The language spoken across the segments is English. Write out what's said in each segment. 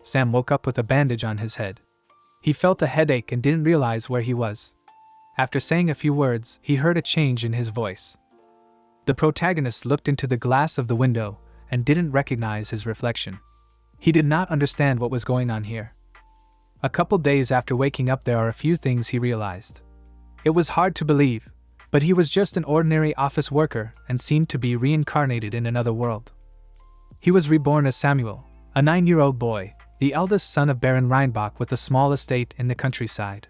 Sam woke up with a bandage on his head. He felt a headache and didn't realize where he was. After saying a few words, he heard a change in his voice. The protagonist looked into the glass of the window and didn't recognize his reflection. He did not understand what was going on here. A couple days after waking up, there are a few things he realized. It was hard to believe, but he was just an ordinary office worker and seemed to be reincarnated in another world. He was reborn as Samuel, a 9-year-old boy, the eldest son of Baron Reinbach with a small estate in the countryside.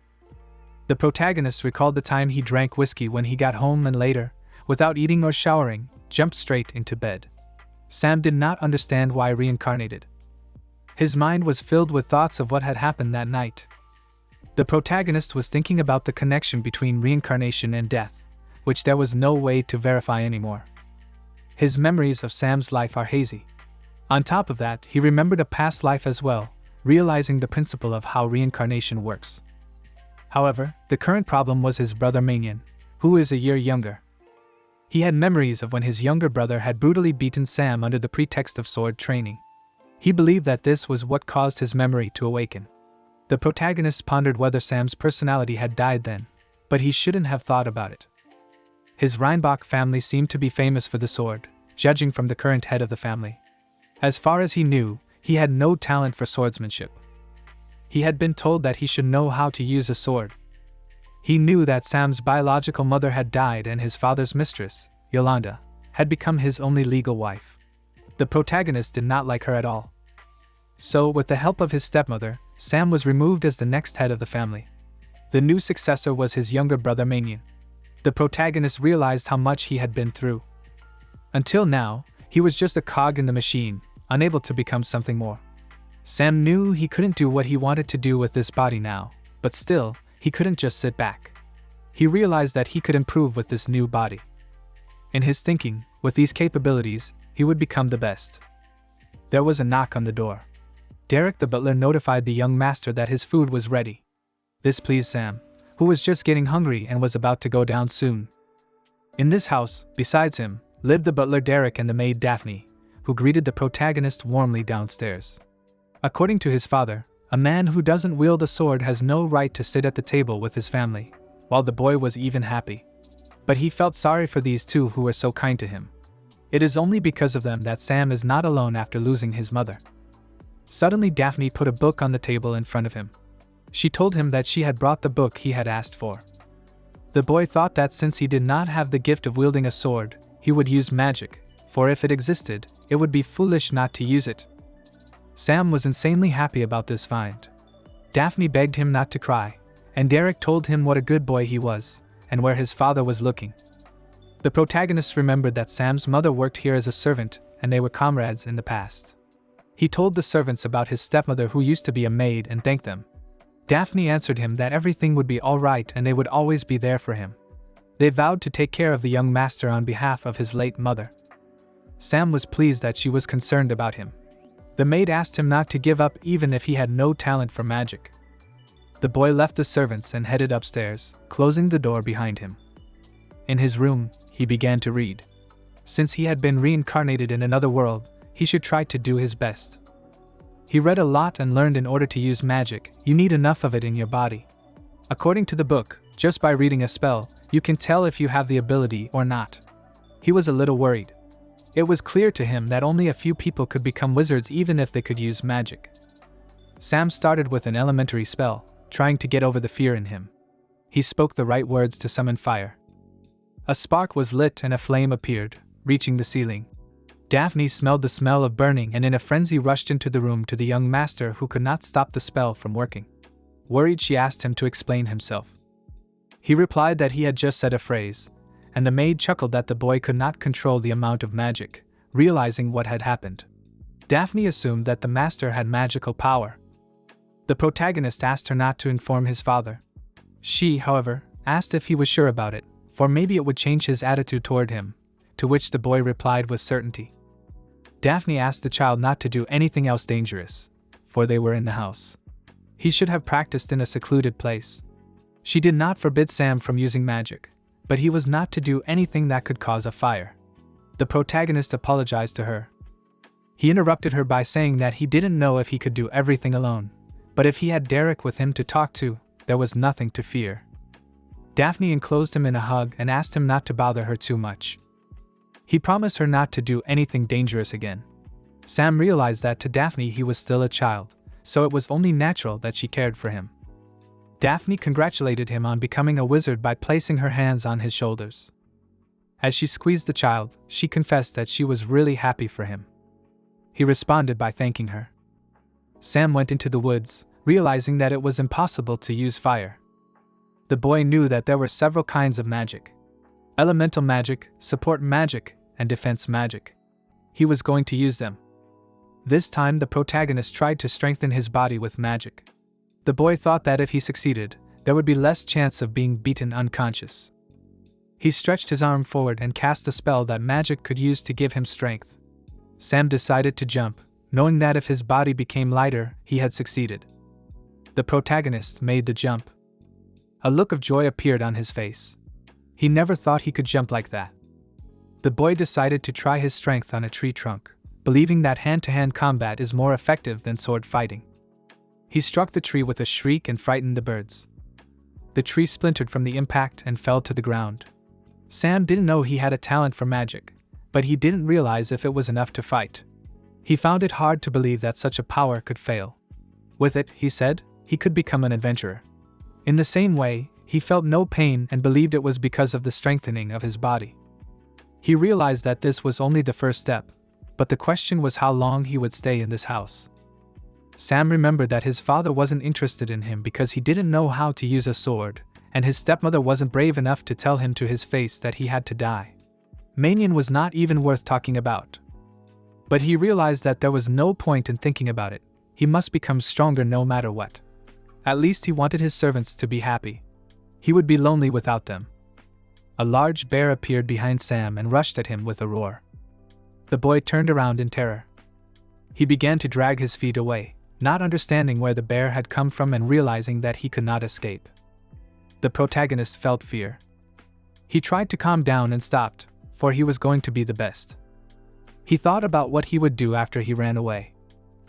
The protagonist recalled the time he drank whiskey when he got home and later, without eating or showering, jumped straight into bed. Sam did not understand why reincarnated. His mind was filled with thoughts of what had happened that night. The protagonist was thinking about the connection between reincarnation and death, which there was no way to verify anymore. His memories of Sam's life are hazy. On top of that, he remembered a past life as well, realizing the principle of how reincarnation works. However, the current problem was his brother Manion, who is a year younger. He had memories of when his younger brother had brutally beaten Sam under the pretext of sword training. He believed that this was what caused his memory to awaken. The protagonist pondered whether Sam's personality had died then, but he shouldn't have thought about it. His Reinbach family seemed to be famous for the sword, judging from the current head of the family. As far as he knew, he had no talent for swordsmanship. He had been told that he should know how to use a sword. He knew that Sam's biological mother had died and his father's mistress, Yolanda, had become his only legal wife. The protagonist did not like her at all. So, with the help of his stepmother, Sam was removed as the next head of the family. The new successor was his younger brother Manion. The protagonist realized how much he had been through. Until now, he was just a cog in the machine, unable to become something more. Sam knew he couldn't do what he wanted to do with this body now, but still, he couldn't just sit back. He realized that he could improve with this new body. In his thinking, with these capabilities, he would become the best. There was a knock on the door. Derek the butler notified the young master that his food was ready. This pleased Sam, who was just getting hungry and was about to go down soon. In this house, besides him, lived the butler Derek and the maid Daphne, who greeted the protagonist warmly downstairs. According to his father, a man who doesn't wield a sword has no right to sit at the table with his family, while the boy was even happy. But he felt sorry for these two who were so kind to him. It is only because of them that Sam is not alone after losing his mother. Suddenly Daphne put a book on the table in front of him. She told him that she had brought the book he had asked for. The boy thought that since he did not have the gift of wielding a sword, he would use magic, for if it existed, it would be foolish not to use it. Sam was insanely happy about this find. Daphne begged him not to cry, and Derek told him what a good boy he was, and where his father was looking. The protagonist remembered that Sam's mother worked here as a servant, and they were comrades in the past. He told the servants about his stepmother who used to be a maid and thanked them. Daphne answered him that everything would be all right and they would always be there for him. They vowed to take care of the young master on behalf of his late mother. Sam was pleased that she was concerned about him. The maid asked him not to give up even if he had no talent for magic. The boy left the servants and headed upstairs, closing the door behind him. In his room, he began to read. Since he had been reincarnated in another world, he should try to do his best. He read a lot and learned in order to use magic, you need enough of it in your body. According to the book, just by reading a spell, you can tell if you have the ability or not. He was a little worried. It was clear to him that only a few people could become wizards even if they could use magic. Sam started with an elementary spell, trying to get over the fear in him. He spoke the right words to summon fire. A spark was lit and a flame appeared, reaching the ceiling. Daphne smelled the smell of burning and in a frenzy rushed into the room to the young master who could not stop the spell from working. Worried, she asked him to explain himself. He replied that he had just said a phrase, and the maid chuckled that the boy could not control the amount of magic, realizing what had happened. Daphne assumed that the master had magical power. The protagonist asked her not to inform his father. She, however, asked if he was sure about it, for maybe it would change his attitude toward him, to which the boy replied with certainty. Daphne asked the child not to do anything else dangerous, for they were in the house. He should have practiced in a secluded place. She did not forbid Sam from using magic, but he was not to do anything that could cause a fire. The protagonist apologized to her. He interrupted her by saying that he didn't know if he could do everything alone, but if he had Derek with him to talk to, there was nothing to fear. Daphne enclosed him in a hug and asked him not to bother her too much. He promised her not to do anything dangerous again. Sam realized that to Daphne he was still a child, so it was only natural that she cared for him. Daphne congratulated him on becoming a wizard by placing her hands on his shoulders. As she squeezed the child, she confessed that she was really happy for him. He responded by thanking her. Sam went into the woods, realizing that it was impossible to use fire. The boy knew that there were several kinds of magic: elemental magic, support magic, and defense magic. He was going to use them. This time the protagonist tried to strengthen his body with magic. The boy thought that if he succeeded, there would be less chance of being beaten unconscious. He stretched his arm forward and cast a spell that magic could use to give him strength. Sam decided to jump, knowing that if his body became lighter, he had succeeded. The protagonist made the jump. A look of joy appeared on his face. He never thought he could jump like that. The boy decided to try his strength on a tree trunk, believing that hand-to-hand combat is more effective than sword fighting. He struck the tree with a shriek and frightened the birds. The tree splintered from the impact and fell to the ground. Sam didn't know he had a talent for magic, but he didn't realize if it was enough to fight. He found it hard to believe that such a power could fail. With it, he said, he could become an adventurer. In the same way, he felt no pain and believed it was because of the strengthening of his body. He realized that this was only the first step, but the question was how long he would stay in this house. Sam remembered that his father wasn't interested in him because he didn't know how to use a sword, and his stepmother wasn't brave enough to tell him to his face that he had to die. Manion was not even worth talking about. But he realized that there was no point in thinking about it. He must become stronger no matter what. At least he wanted his servants to be happy. He would be lonely without them. A large bear appeared behind Sam and rushed at him with a roar. The boy turned around in terror. He began to drag his feet away, not understanding where the bear had come from and realizing that he could not escape. The protagonist felt fear. He tried to calm down and stopped, for he was going to be the best. He thought about what he would do after he ran away.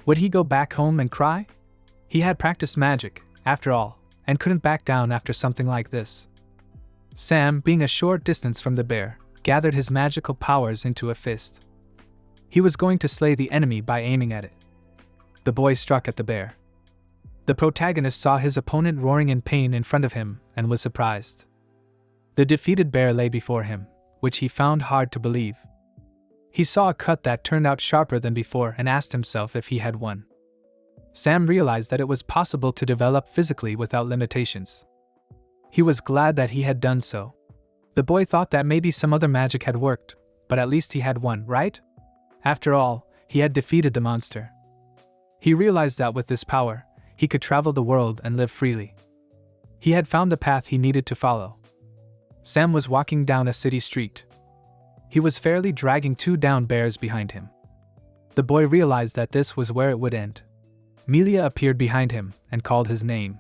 Would he go back home and cry? He had practiced magic, after all, and couldn't back down after something like this. Sam, being a short distance from the bear, gathered his magical powers into a fist. He was going to slay the enemy by aiming at it. The boy struck at the bear. The protagonist saw his opponent roaring in pain in front of him and was surprised. The defeated bear lay before him, which he found hard to believe. He saw a cut that turned out sharper than before and asked himself if he had won. Sam realized that it was possible to develop physically without limitations. He was glad that he had done so. The boy thought that maybe some other magic had worked, but at least he had won, right? After all, he had defeated the monster. He realized that with this power, he could travel the world and live freely. He had found the path he needed to follow. Sam was walking down a city street. He was fairly dragging 2 downed bears behind him. The boy realized that this was where it would end. Melia appeared behind him and called his name.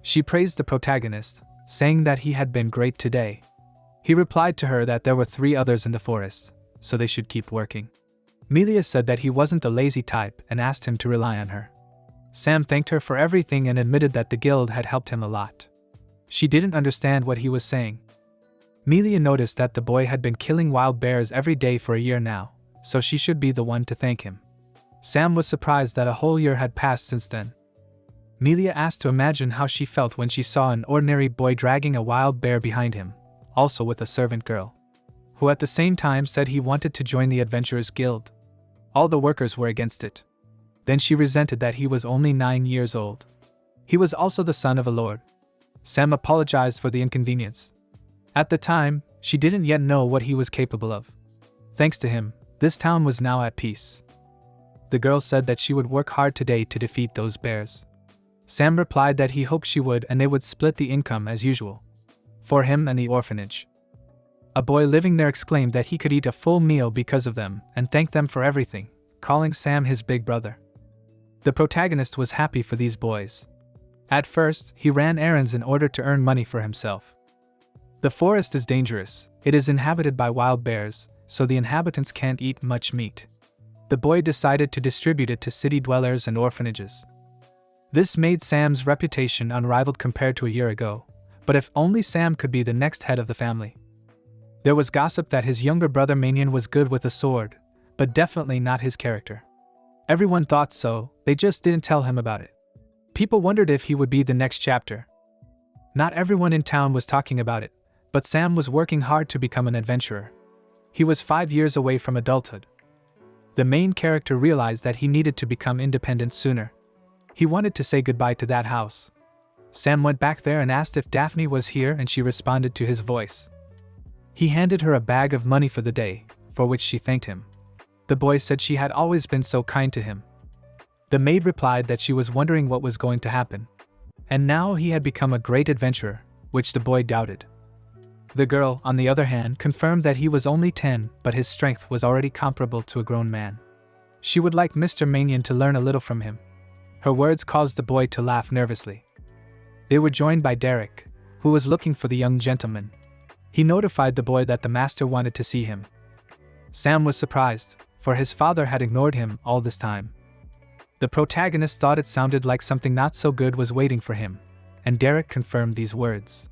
She praised the protagonist, saying that he had been great today. He replied to her that there were 3 others in the forest, so they should keep working. Melia said that he wasn't the lazy type and asked him to rely on her. Sam thanked her for everything and admitted that the guild had helped him a lot. She didn't understand what he was saying. Melia noticed that the boy had been killing wild bears every day for a year now, so she should be the one to thank him. Sam was surprised that a whole year had passed since then. Melia asked to imagine how she felt when she saw an ordinary boy dragging a wild bear behind him, also with a servant girl, who at the same time said he wanted to join the Adventurers Guild. All the workers were against it. Then she resented that he was only 9 years old. He was also the son of a lord. Sam apologized for the inconvenience. At the time, she didn't yet know what he was capable of. Thanks to him, this town was now at peace. The girl said that she would work hard today to defeat those bears. Sam replied that he hoped she would and they would split the income as usual, for him and the orphanage. A boy living there exclaimed that he could eat a full meal because of them and thanked them for everything, calling Sam his big brother. The protagonist was happy for these boys. At first, he ran errands in order to earn money for himself. The forest is dangerous. It is inhabited by wild bears, so the inhabitants can't eat much meat. The boy decided to distribute it to city dwellers and orphanages. This made Sam's reputation unrivaled compared to a year ago, but if only Sam could be the next head of the family. There was gossip that his younger brother Manion was good with a sword, but definitely not his character. Everyone thought so, they just didn't tell him about it. People wondered if he would be the next chapter. Not everyone in town was talking about it, but Sam was working hard to become an adventurer. He was 5 years away from adulthood. The main character realized that he needed to become independent sooner. He wanted to say goodbye to that house. Sam went back there and asked if Daphne was here, and she responded to his voice. He handed her a bag of money for the day, for which she thanked him. The boy said she had always been so kind to him. The maid replied that she was wondering what was going to happen. And now he had become a great adventurer, which the boy doubted. The girl, on the other hand, confirmed that he was only 10, but his strength was already comparable to a grown man. She would like Mr. Manion to learn a little from him. Her words caused the boy to laugh nervously. They were joined by Derek, who was looking for the young gentleman. He notified the boy that the master wanted to see him. Sam was surprised, for his father had ignored him all this time. The protagonist thought it sounded like something not so good was waiting for him, and Derek confirmed these words.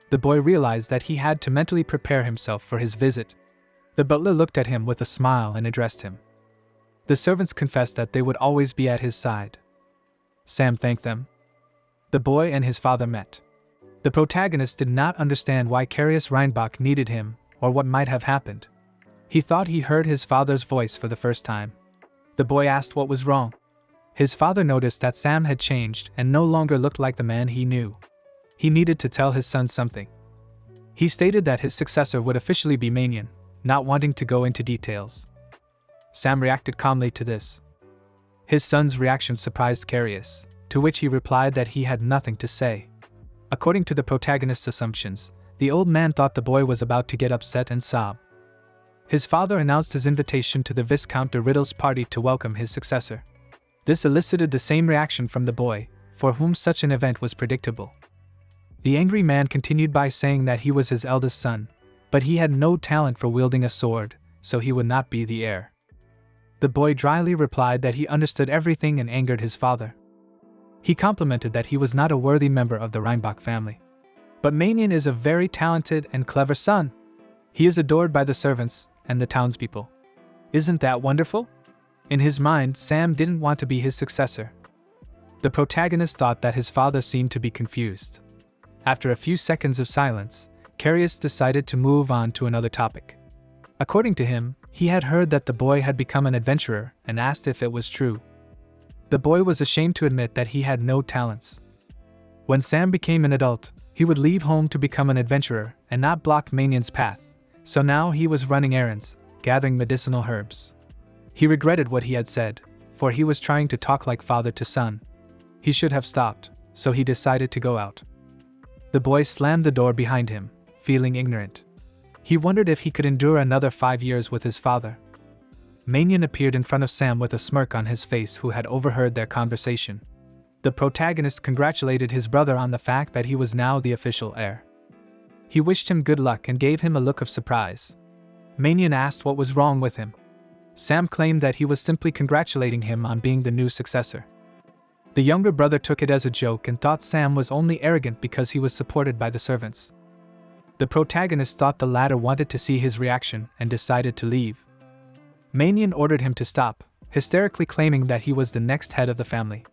The boy realized that he had to mentally prepare himself for his visit. The butler looked at him with a smile and addressed him. The servants confessed that they would always be at his side. Sam thanked them. The boy and his father met. The protagonist did not understand why Carius Reinbach needed him, or what might have happened. He thought he heard his father's voice for the first time. The boy asked what was wrong. His father noticed that Sam had changed and no longer looked like the man he knew. He needed to tell his son something. He stated that his successor would officially be Manion, not wanting to go into details. Sam reacted calmly to this. His son's reaction surprised Carius, to which he replied that he had nothing to say. According to the protagonist's assumptions, the old man thought the boy was about to get upset and sob. His father announced his invitation to the Viscount de Riddle's party to welcome his successor. This elicited the same reaction from the boy, for whom such an event was predictable. The angry man continued by saying that he was his eldest son, but he had no talent for wielding a sword, so he would not be the heir. The boy dryly replied that he understood everything and angered his father. He complimented that he was not a worthy member of the Reinbach family. But Manion is a very talented and clever son. He is adored by the servants and the townspeople. Isn't that wonderful? In his mind, Sam didn't want to be his successor. The protagonist thought that his father seemed to be confused. After a few seconds of silence, Carius decided to move on to another topic. According to him, he had heard that the boy had become an adventurer and asked if it was true. The boy was ashamed to admit that he had no talents. When Sam became an adult, he would leave home to become an adventurer and not block Manion's path, so now he was running errands, gathering medicinal herbs. He regretted what he had said, for he was trying to talk like father to son. He should have stopped, so he decided to go out. The boy slammed the door behind him, feeling ignorant. He wondered if he could endure another 5 years with his father. Manion appeared in front of Sam with a smirk on his face, who had overheard their conversation. The protagonist congratulated his brother on the fact that he was now the official heir. He wished him good luck and gave him a look of surprise. Manion asked what was wrong with him. Sam claimed that he was simply congratulating him on being the new successor. The younger brother took it as a joke and thought Sam was only arrogant because he was supported by the servants. The protagonist thought the latter wanted to see his reaction and decided to leave. Manion ordered him to stop, hysterically claiming that he was the next head of the family.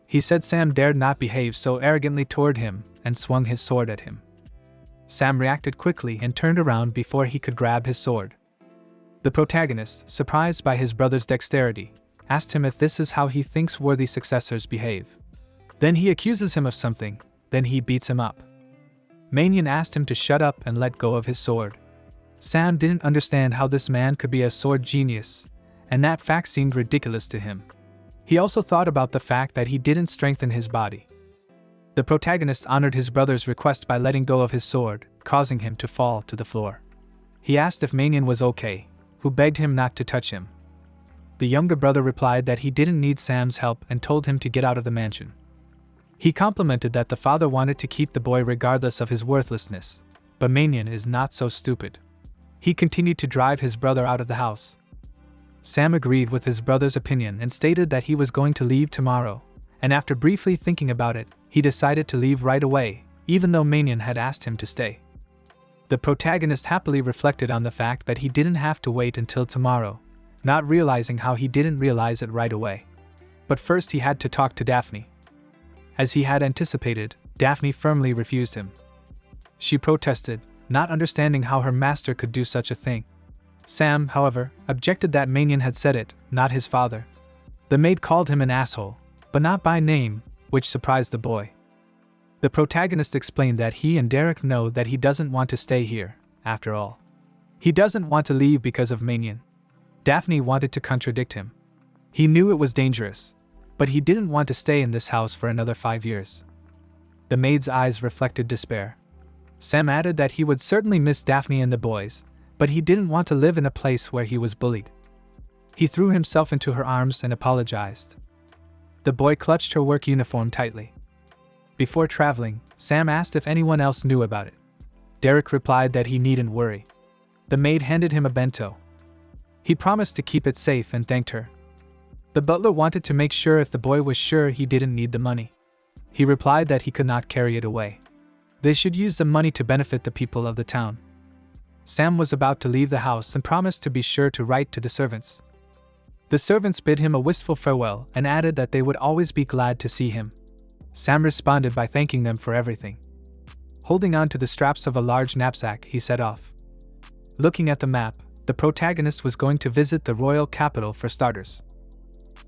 He said Sam dared not behave so arrogantly toward him and swung his sword at him. Sam reacted quickly and turned around before he could grab his sword. The protagonist, surprised by his brother's dexterity, asked him if this is how he thinks worthy successors behave. Then he accuses him of something, then he beats him up. Manion asked him to shut up and let go of his sword. Sam didn't understand how this man could be a sword genius, and that fact seemed ridiculous to him. He also thought about the fact that he didn't strengthen his body. The protagonist honored his brother's request by letting go of his sword, causing him to fall to the floor. He asked if Manion was okay, who begged him not to touch him. The younger brother replied that he didn't need Sam's help and told him to get out of the mansion. He complimented that the father wanted to keep the boy regardless of his worthlessness, but Manion is not so stupid. He continued to drive his brother out of the house. Sam agreed with his brother's opinion and stated that he was going to leave tomorrow, and after briefly thinking about it, he decided to leave right away, even though Manion had asked him to stay. The protagonist happily reflected on the fact that he didn't have to wait until tomorrow, not realizing how he didn't realize it right away. But first he had to talk to Daphne. As he had anticipated, Daphne firmly refused him. She protested, not understanding how her master could do such a thing. Sam, however, objected that Manion had said it, not his father. The maid called him an asshole, but not by name, which surprised the boy. The protagonist explained that he and Derek know that he doesn't want to stay here, after all. He doesn't want to leave because of Manion. Daphne wanted to contradict him. He knew it was dangerous, but he didn't want to stay in this house for another 5 years. The maid's eyes reflected despair. Sam added that he would certainly miss Daphne and the boys, but he didn't want to live in a place where he was bullied. He threw himself into her arms and apologized. The boy clutched her work uniform tightly. Before traveling, Sam asked if anyone else knew about it. Derek replied that he needn't worry. The maid handed him a bento. He promised to keep it safe and thanked her. The butler wanted to make sure if the boy was sure he didn't need the money. He replied that he could not carry it away. They should use the money to benefit the people of the town. Sam was about to leave the house and promised to be sure to write to the servants. The servants bid him a wistful farewell and added that they would always be glad to see him. Sam responded by thanking them for everything. Holding on to the straps of a large knapsack, he set off. Looking at the map, the protagonist was going to visit the royal capital for starters.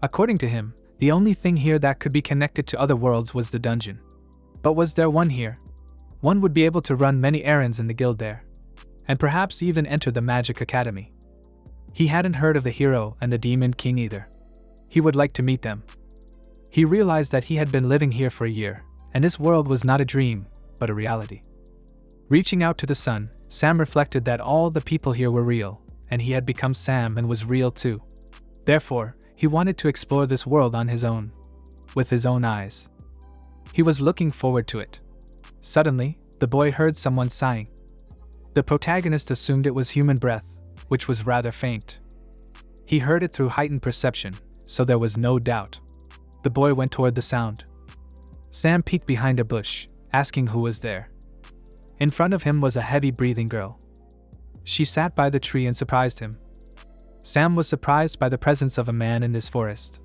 According to him, the only thing here that could be connected to other worlds was the dungeon. But was there one here? One would be able to run many errands in the guild there, and perhaps even enter the Magic Academy. He hadn't heard of the hero and the Demon King either. He would like to meet them. He realized that he had been living here for a year, and this world was not a dream, but a reality. Reaching out to the sun, Sam reflected that all the people here were real, and he had become Sam and was real too. Therefore, he wanted to explore this world on his own, with his own eyes. He was looking forward to it. Suddenly, the boy heard someone sighing. The protagonist assumed it was human breath, which was rather faint. He heard it through heightened perception, so there was no doubt. The boy went toward the sound. Sam peeked behind a bush, asking who was there. In front of him was a heavy-breathing girl. She sat by the tree and surprised him. Sam was surprised by the presence of a man in this forest.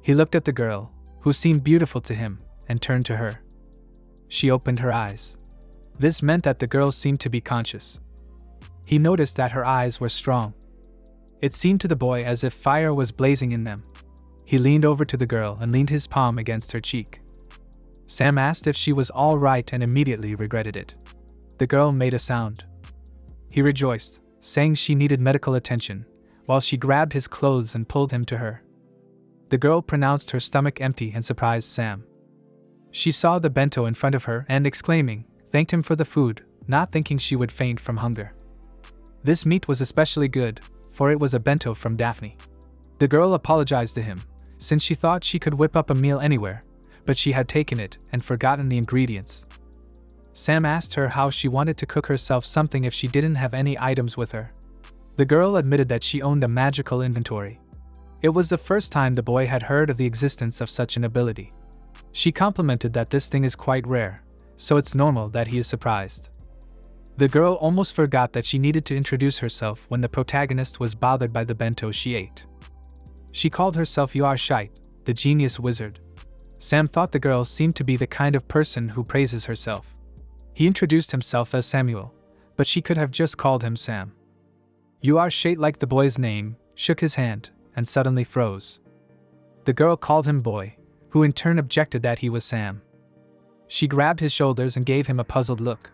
He looked at the girl, who seemed beautiful to him, and turned to her. She opened her eyes. This meant that the girl seemed to be conscious. He noticed that her eyes were strong. It seemed to the boy as if fire was blazing in them. He leaned over to the girl and leaned his palm against her cheek. Sam asked if she was all right and immediately regretted it. The girl made a sound. He rejoiced, saying she needed medical attention, while she grabbed his clothes and pulled him to her. The girl pronounced her stomach empty and surprised Sam. She saw the bento in front of her and, exclaiming, thanked him for the food, not thinking she would faint from hunger. This meat was especially good, for it was a bento from Daphne. The girl apologized to him, since she thought she could whip up a meal anywhere, but she had taken it and forgotten the ingredients. Sam asked her how she wanted to cook herself something if she didn't have any items with her. The girl admitted that she owned a magical inventory. It was the first time the boy had heard of the existence of such an ability. She complimented that this thing is quite rare, so it's normal that he is surprised. The girl almost forgot that she needed to introduce herself when the protagonist was bothered by the bento she ate. She called herself Yuar-Shite, the genius wizard. Sam thought the girl seemed to be the kind of person who praises herself. He introduced himself as Samuel, but she could have just called him Sam. Yuar-Shite liked the boy's name, shook his hand, and suddenly froze. The girl called him boy, who in turn objected that he was Sam. She grabbed his shoulders and gave him a puzzled look.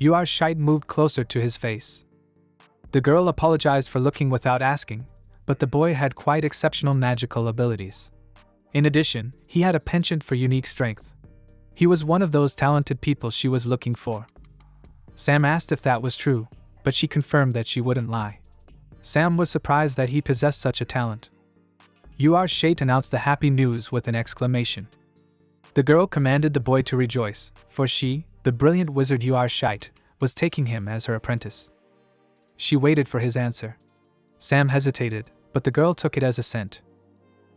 Yuar-Shite moved closer to his face. The girl apologized for looking without asking, but the boy had quite exceptional magical abilities. In addition, he had a penchant for unique strength. He was one of those talented people she was looking for. Sam asked if that was true, but she confirmed that she wouldn't lie. Sam was surprised that he possessed such a talent. Yuar-Shite announced the happy news with an exclamation. The girl commanded the boy to rejoice, for she, the brilliant wizard Yuar-Shite, was taking him as her apprentice. She waited for his answer. Sam hesitated, but the girl took it as assent.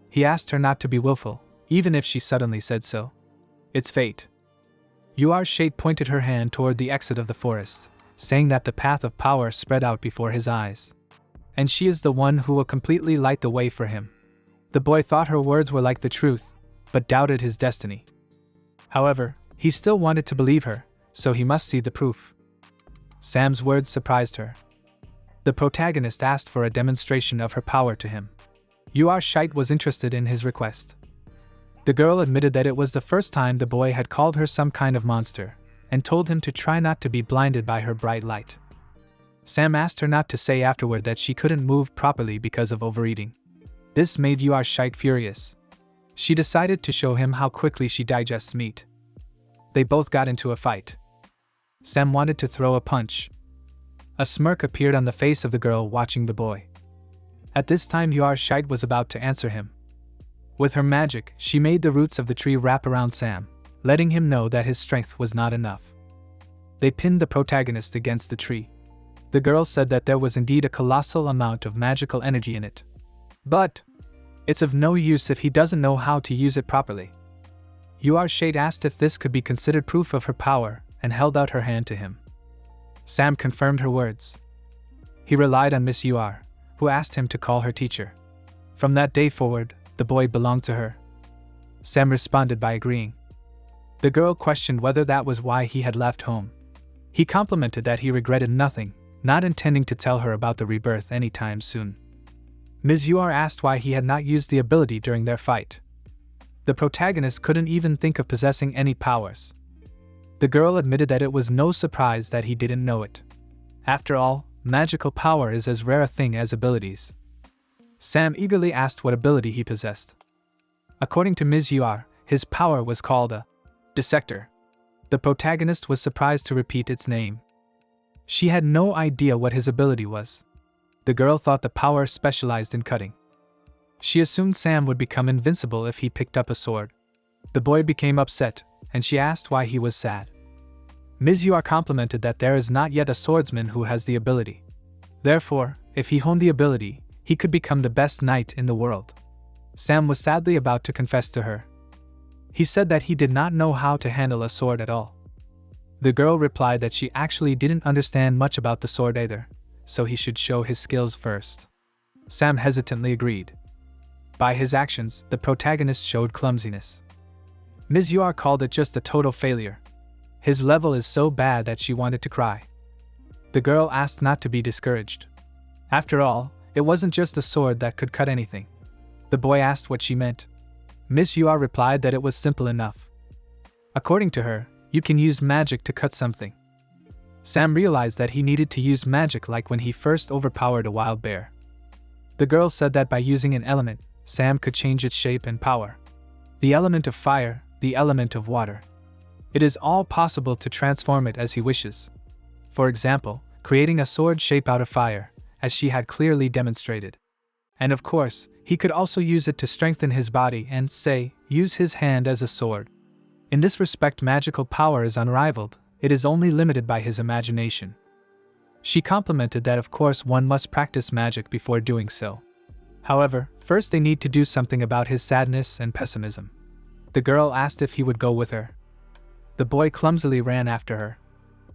He asked her not to be willful, even if she suddenly said so. It's fate. Yuar Shade pointed her hand toward the exit of the forest, saying that the path of power spread out before his eyes. And she is the one who will completely light the way for him. The boy thought her words were like the truth, but doubted his destiny. However, he still wanted to believe her, so he must see the proof. Sam's words surprised her. The protagonist asked for a demonstration of her power to him. Yuar Shade was interested in his request. The girl admitted that it was the first time the boy had called her some kind of monster, and told him to try not to be blinded by her bright light. Sam asked her not to say afterward that she couldn't move properly because of overeating. This made Yuar Shade furious. She decided to show him how quickly she digests meat. They both got into a fight. Sam wanted to throw a punch. A smirk appeared on the face of the girl watching the boy. At this time Yuar Shade was about to answer him. With her magic, she made the roots of the tree wrap around Sam, letting him know that his strength was not enough. They pinned the protagonist against the tree. The girl said that there was indeed a colossal amount of magical energy in it. But it's of no use if he doesn't know how to use it properly. Yuar Shade asked if this could be considered proof of her power and held out her hand to him. Sam confirmed her words. He relied on Miss Yuar, who asked him to call her teacher. From that day forward, the boy belonged to her. Sam responded by agreeing. The girl questioned whether that was why he had left home. He complimented that he regretted nothing, not intending to tell her about the rebirth anytime soon. Ms. Yuar asked why he had not used the ability during their fight. The protagonist couldn't even think of possessing any powers. The girl admitted that it was no surprise that he didn't know it. After all, magical power is as rare a thing as abilities. Sam eagerly asked what ability he possessed. According to Ms. Yuar, his power was called a dissector. The protagonist was surprised to repeat its name. She had no idea what his ability was. The girl thought the power specialized in cutting. She assumed Sam would become invincible if he picked up a sword. The boy became upset, and she asked why he was sad. Ms. Yuar complimented that there is not yet a swordsman who has the ability. Therefore, if he honed the ability, he could become the best knight in the world. Sam was sadly about to confess to her. He said that he did not know how to handle a sword at all. The girl replied that she actually didn't understand much about the sword either, so he should show his skills first. Sam hesitantly agreed. By his actions, the protagonist showed clumsiness. Ms. Yuar called it just a total failure. His level is so bad that she wanted to cry. The girl asked not to be discouraged. After all, it wasn't just a sword that could cut anything. The boy asked what she meant. Ms. Yuar replied that it was simple enough. According to her, you can use magic to cut something. Sam realized that he needed to use magic like when he first overpowered a wild bear. The girl said that by using an element, Sam could change its shape and power. The element of fire, the element of water. It is all possible to transform it as he wishes. For example, creating a sword shape out of fire, as she had clearly demonstrated. And of course, he could also use it to strengthen his body and, say, use his hand as a sword. In this respect, magical power is unrivaled, it is only limited by his imagination. She complimented that of course one must practice magic before doing so. However, first they need to do something about his sadness and pessimism. The girl asked if he would go with her. The boy clumsily ran after her.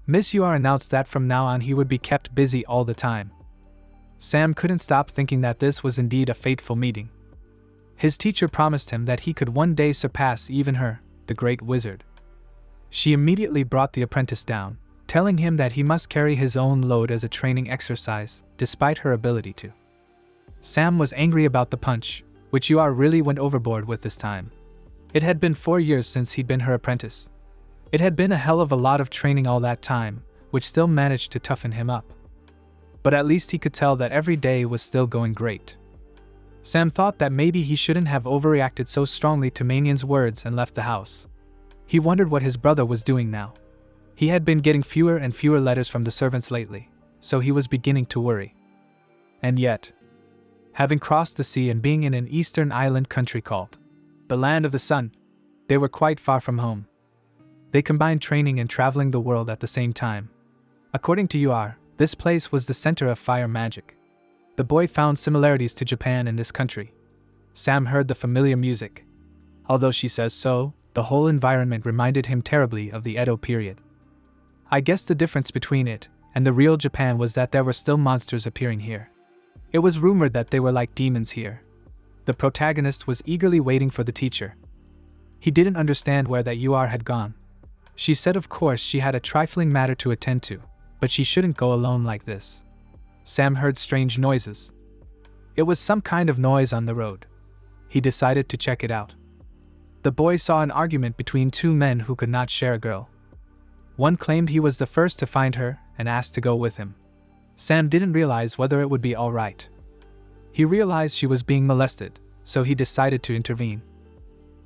Miss Yuar announced that from now on he would be kept busy all the time. Sam couldn't stop thinking that this was indeed a fateful meeting. His teacher promised him that he could one day surpass even her, the great wizard. She immediately brought the apprentice down, telling him that he must carry his own load as a training exercise, despite her ability to. Sam was angry about the punch, which Yuar really went overboard with this time. It had been 4 years since he'd been her apprentice. It had been a hell of a lot of training all that time, which still managed to toughen him up. But at least he could tell that every day was still going great. Sam thought that maybe he shouldn't have overreacted so strongly to Manian's words and left the house. He wondered what his brother was doing now. He had been getting fewer and fewer letters from the servants lately, so he was beginning to worry. And yet, having crossed the sea and being in an eastern island country called the Land of the Sun, they were quite far from home. They combined training and traveling the world at the same time. According to Yuar, this place was the center of fire magic. The boy found similarities to Japan in this country. Sam heard the familiar music. Although she says so, the whole environment reminded him terribly of the Edo period. I guess the difference between it and the real Japan was that there were still monsters appearing here. It was rumored that they were like demons here. The protagonist was eagerly waiting for the teacher. He didn't understand where that UR had gone. She said of course she had a trifling matter to attend to, but she shouldn't go alone like this. Sam heard strange noises. It was some kind of noise on the road. He decided to check it out. The boy saw an argument between two men who could not share a girl. One claimed he was the first to find her and asked to go with him. Sam didn't realize whether it would be all right. He realized she was being molested, so he decided to intervene.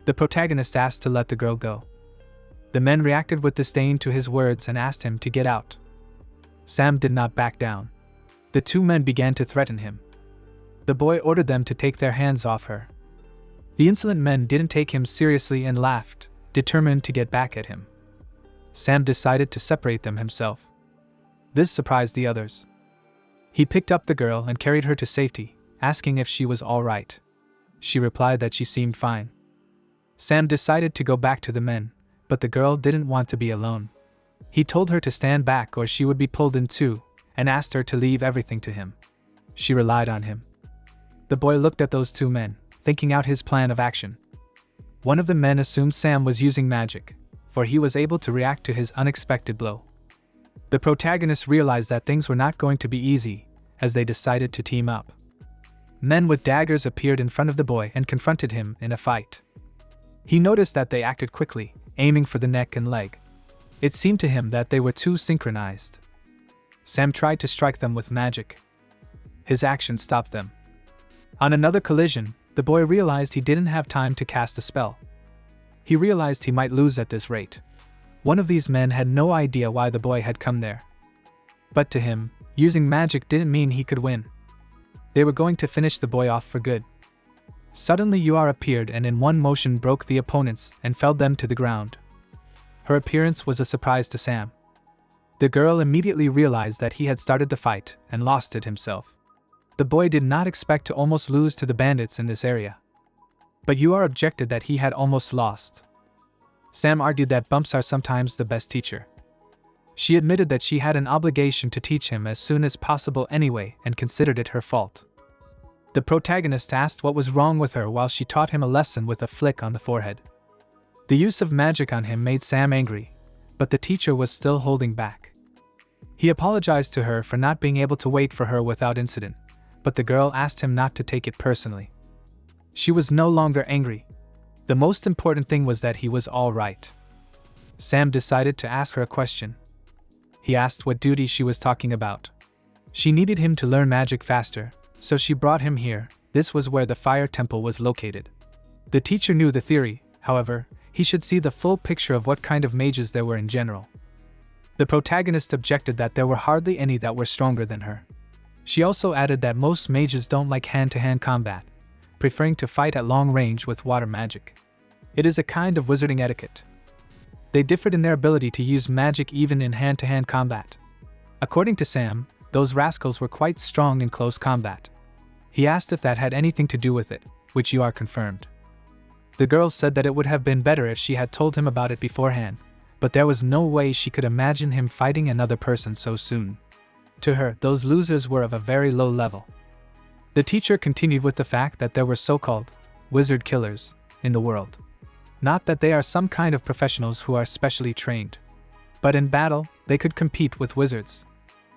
The protagonist asked to let the girl go. The men reacted with disdain to his words and asked him to get out. Sam did not back down. The two men began to threaten him. The boy ordered them to take their hands off her. The insolent men didn't take him seriously and laughed, determined to get back at him. Sam decided to separate them himself. This surprised the others. He picked up the girl and carried her to safety, asking if she was all right. She replied that she seemed fine. Sam decided to go back to the men, but the girl didn't want to be alone. He told her to stand back or she would be pulled in two, and asked her to leave everything to him. She relied on him. The boy looked at those two men, thinking out his plan of action. One of the men assumed Sam was using magic, for he was able to react to his unexpected blow. The protagonist realized that things were not going to be easy, as they decided to team up. Men with daggers appeared in front of the boy and confronted him in a fight. He noticed that they acted quickly, aiming for the neck and leg. It seemed to him that they were too synchronized. Sam tried to strike them with magic. His action stopped them. On another collision, the boy realized he didn't have time to cast a spell. He realized he might lose at this rate. One of these men had no idea why the boy had come there. But to him, using magic didn't mean he could win. They were going to finish the boy off for good. Suddenly UR appeared and in one motion broke the opponents and felled them to the ground. Her appearance was a surprise to Sam. The girl immediately realized that he had started the fight and lost it himself. The boy did not expect to almost lose to the bandits in this area. But UR objected that he had almost lost. Sam argued that bumps are sometimes the best teacher. She admitted that she had an obligation to teach him as soon as possible anyway and considered it her fault. The protagonist asked what was wrong with her while she taught him a lesson with a flick on the forehead. The use of magic on him made Sam angry, but the teacher was still holding back. He apologized to her for not being able to wait for her without incident, but the girl asked him not to take it personally. She was no longer angry. The most important thing was that he was all right. Sam decided to ask her a question. He asked what duty she was talking about. She needed him to learn magic faster, so she brought him here. This was where the fire temple was located. The teacher knew the theory, however, he should see the full picture of what kind of mages there were in general. The protagonist objected that there were hardly any that were stronger than her. She also added that most mages don't like hand-to-hand combat, preferring to fight at long range with water magic. It is a kind of wizarding etiquette. They differed in their ability to use magic even in hand-to-hand combat. According to Sam, those rascals were quite strong in close combat. He asked if that had anything to do with it, which UR confirmed. The girl said that it would have been better if she had told him about it beforehand, but there was no way she could imagine him fighting another person so soon. To her, those losers were of a very low level. The teacher continued with the fact that there were so-called wizard killers in the world. Not that they are some kind of professionals who are specially trained, but in battle, they could compete with wizards.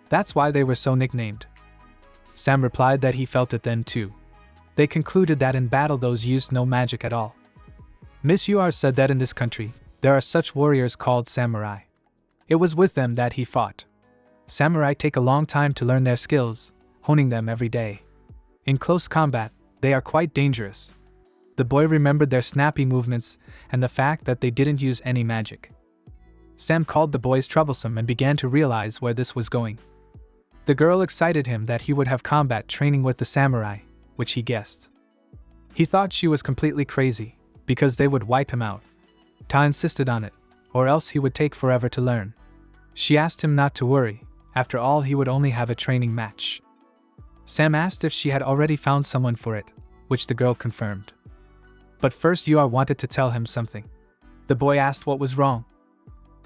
That's why they were so nicknamed. Sam replied that he felt it then too. They concluded that in battle those used no magic at all. Miss UR said that in this country, there are such warriors called samurai. It was with them that he fought. Samurai take a long time to learn their skills, honing them every day. In close combat, they are quite dangerous. The boy remembered their snappy movements and the fact that they didn't use any magic. Sam called the boys troublesome and began to realize where this was going. The girl excited him that he would have combat training with the samurai, which he guessed. He thought she was completely crazy, because they would wipe him out. Ta insisted on it, or else he would take forever to learn. She asked him not to worry, after all he would only have a training match. Sam asked if she had already found someone for it, which the girl confirmed. But first Yuar wanted to tell him something. The boy asked what was wrong.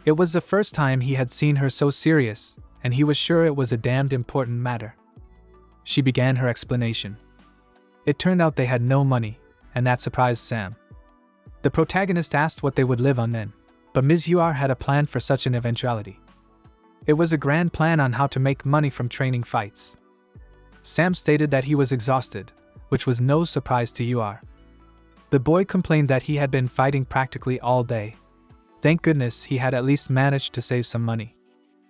It was the first time he had seen her so serious, and he was sure it was a damned important matter. She began her explanation. It turned out they had no money, and that surprised Sam. The protagonist asked what they would live on then, but Ms. Yuar had a plan for such an eventuality. It was a grand plan on how to make money from training fights. Sam stated that he was exhausted, which was no surprise to Yuar. The boy complained that he had been fighting practically all day. Thank goodness he had at least managed to save some money.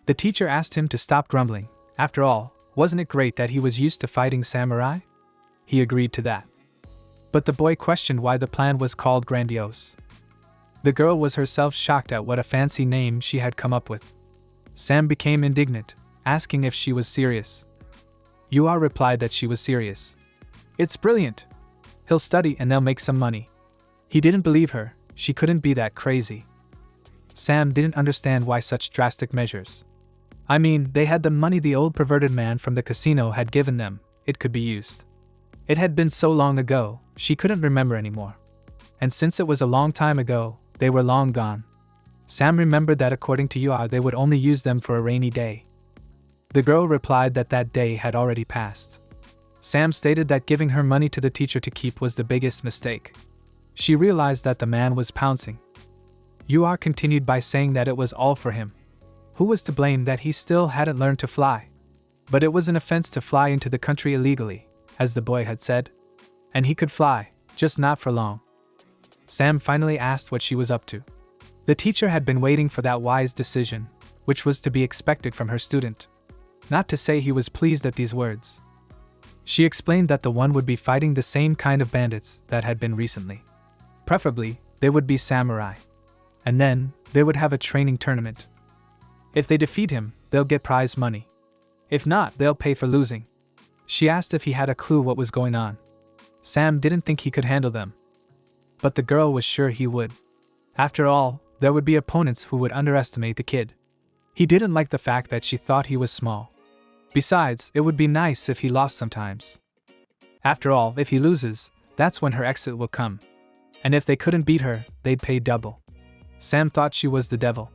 The teacher asked him to stop grumbling. After all, wasn't it great that he was used to fighting samurai? He agreed to that. But the boy questioned why the plan was called grandiose. The girl was herself shocked at what a fancy name she had come up with. Sam became indignant, asking if she was serious. Yuar replied that she was serious. It's brilliant. He'll study and they'll make some money. He didn't believe her, she couldn't be that crazy. Sam didn't understand why such drastic measures. I mean, they had the money the old perverted man from the casino had given them, it could be used. It had been so long ago, she couldn't remember anymore. And since it was a long time ago, they were long gone. Sam remembered that according to Yuar they would only use them for a rainy day. The girl replied that that day had already passed. Sam stated that giving her money to the teacher to keep was the biggest mistake. She realized that the man was pouncing. Yuar continued by saying that it was all for him. Who was to blame that he still hadn't learned to fly? But it was an offense to fly into the country illegally, as the boy had said. And he could fly, just not for long. Sam finally asked what she was up to. The teacher had been waiting for that wise decision, which was to be expected from her student. Not to say he was pleased at these words. She explained that the one would be fighting the same kind of bandits that had been recently. Preferably, they would be samurai. And then, they would have a training tournament. If they defeat him, they'll get prize money. If not, they'll pay for losing. She asked if he had a clue what was going on. Sam didn't think he could handle them. But the girl was sure he would. After all, there would be opponents who would underestimate the kid. He didn't like the fact that she thought he was small. Besides, it would be nice if he lost sometimes. After all, if he loses, that's when her exit will come. And if they couldn't beat her, they'd pay double. Sam thought she was the devil.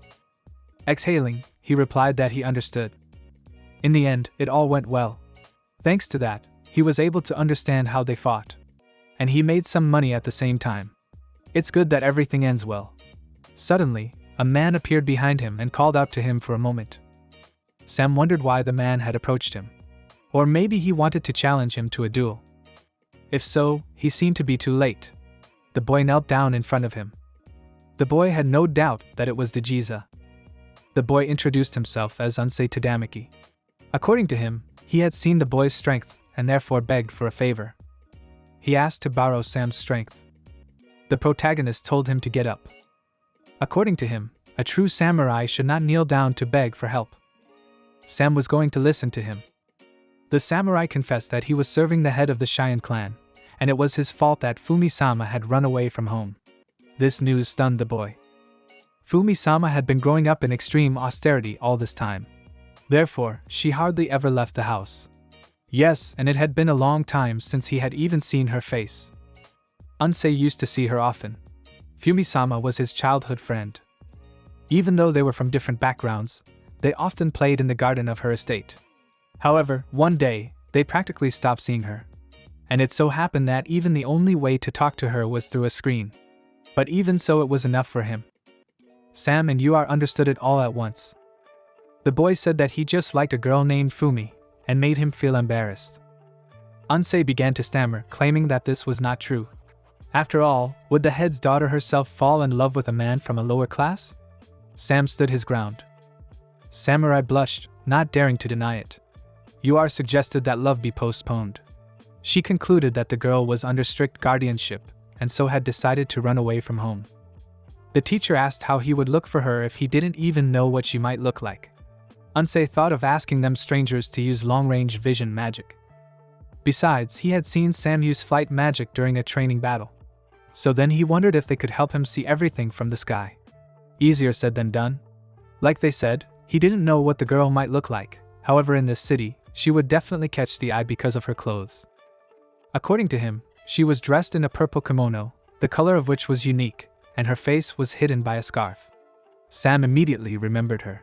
Exhaling, he replied that he understood. In the end, it all went well. Thanks to that, he was able to understand how they fought. And he made some money at the same time. It's good that everything ends well. Suddenly, a man appeared behind him and called out to him for a moment. Sam wondered why the man had approached him. Or maybe he wanted to challenge him to a duel. If so, he seemed to be too late. The boy knelt down in front of him. The boy had no doubt that it was Dajiza. The boy introduced himself as Unsei Tadamaki. According to him, he had seen the boy's strength and therefore begged for a favor. He asked to borrow Sam's strength. The protagonist told him to get up. According to him, a true samurai should not kneel down to beg for help. Sam was going to listen to him. The samurai confessed that he was serving the head of the Cheyenne clan, and it was his fault that Fumi-sama had run away from home. This news stunned the boy. Fumi-sama had been growing up in extreme austerity all this time. Therefore, she hardly ever left the house. Yes, and it had been a long time since he had even seen her face. Unsei used to see her often. Fumi-sama was his childhood friend. Even though they were from different backgrounds, they often played in the garden of her estate. However, one day, they practically stopped seeing her. And it so happened that even the only way to talk to her was through a screen. But even so, it was enough for him. Sam and Yuar understood it all at once. The boy said that he just liked a girl named Fumi, and made him feel embarrassed. Unsei began to stammer, claiming that this was not true. After all, would the head's daughter herself fall in love with a man from a lower class? Sam stood his ground. Samurai blushed, not daring to deny it. Yuar suggested that love be postponed. She concluded that the girl was under strict guardianship, and so had decided to run away from home. The teacher asked how he would look for her if he didn't even know what she might look like. Unsei thought of asking them strangers to use long-range vision magic. Besides, he had seen Sam use flight magic during a training battle. So then he wondered if they could help him see everything from the sky. Easier said than done. Like they said, he didn't know what the girl might look like. However, in this city, she would definitely catch the eye because of her clothes. According to him, she was dressed in a purple kimono, the color of which was unique, and her face was hidden by a scarf. Sam immediately remembered her.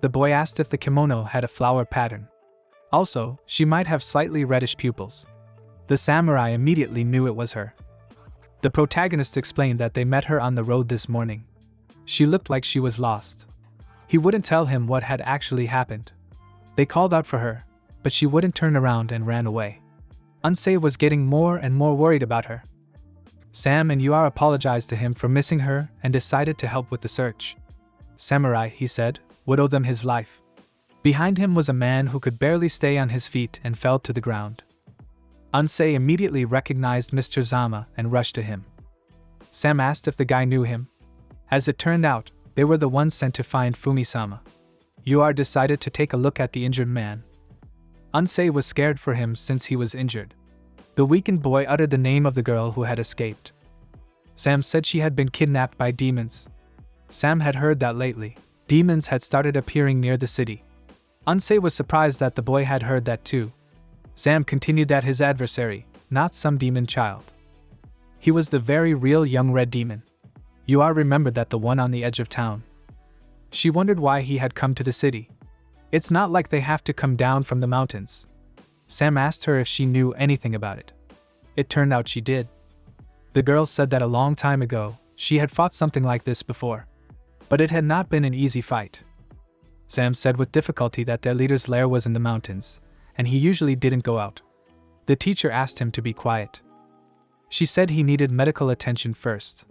The boy asked if the kimono had a flower pattern. Also, she might have slightly reddish pupils. The samurai immediately knew it was her. The protagonist explained that they met her on the road this morning. She looked like she was lost. He wouldn't tell him what had actually happened. They called out for her, but she wouldn't turn around and ran away. Unsei was getting more and more worried about her. Sam and Yua apologized to him for missing her and decided to help with the search. Samurai, he said, would owe them his life. Behind him was a man who could barely stay on his feet and fell to the ground. Unsei immediately recognized Mr. Zama and rushed to him. Sam asked if the guy knew him. As it turned out, they were the ones sent to find Fumi-sama. Yua decided to take a look at the injured man. Unsei was scared for him since he was injured. The weakened boy uttered the name of the girl who had escaped. Sam said she had been kidnapped by demons. Sam had heard that lately, demons had started appearing near the city. Unsei was surprised that the boy had heard that too. Sam continued that his adversary, not some demon child. He was the very real young red demon. Yua remembered that the one on the edge of town. She wondered why he had come to the city. It's not like they have to come down from the mountains. Sam asked her if she knew anything about it. It turned out she did. The girl said that a long time ago, she had fought something like this before. But it had not been an easy fight. Sam said with difficulty that their leader's lair was in the mountains, and he usually didn't go out. The teacher asked him to be quiet. She said he needed medical attention first.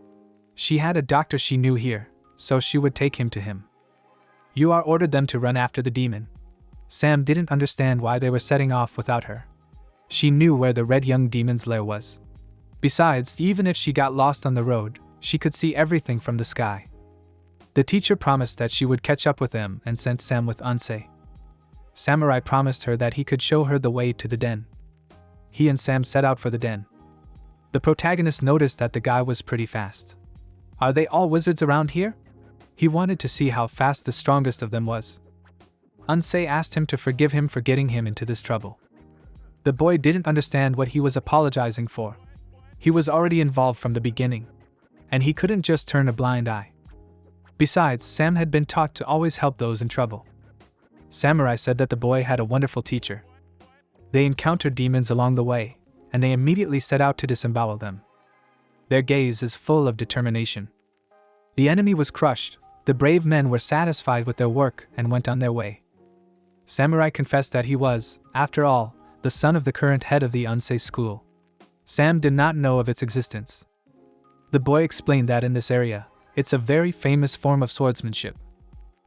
She had a doctor she knew here, so she would take him to him. Yua ordered them to run after the demon. Sam didn't understand why they were setting off without her. She knew where the red young demon's lair was. Besides, even if she got lost on the road, she could see everything from the sky. The teacher promised that she would catch up with them and sent Sam with Unsei. Samurai promised her that he could show her the way to the den. He and Sam set out for the den. The protagonist noticed that the guy was pretty fast. Are they all wizards around here? He wanted to see how fast the strongest of them was. Unsei asked him to forgive him for getting him into this trouble. The boy didn't understand what he was apologizing for. He was already involved from the beginning, and he couldn't just turn a blind eye. Besides, Sam had been taught to always help those in trouble. Samurai said that the boy had a wonderful teacher. They encountered demons along the way, and they immediately set out to disembowel them. Their gaze is full of determination. The enemy was crushed, the brave men were satisfied with their work and went on their way. Samurai confessed that he was, after all, the son of the current head of the Unsei school. Sam did not know of its existence. The boy explained that in this area, it's a very famous form of swordsmanship.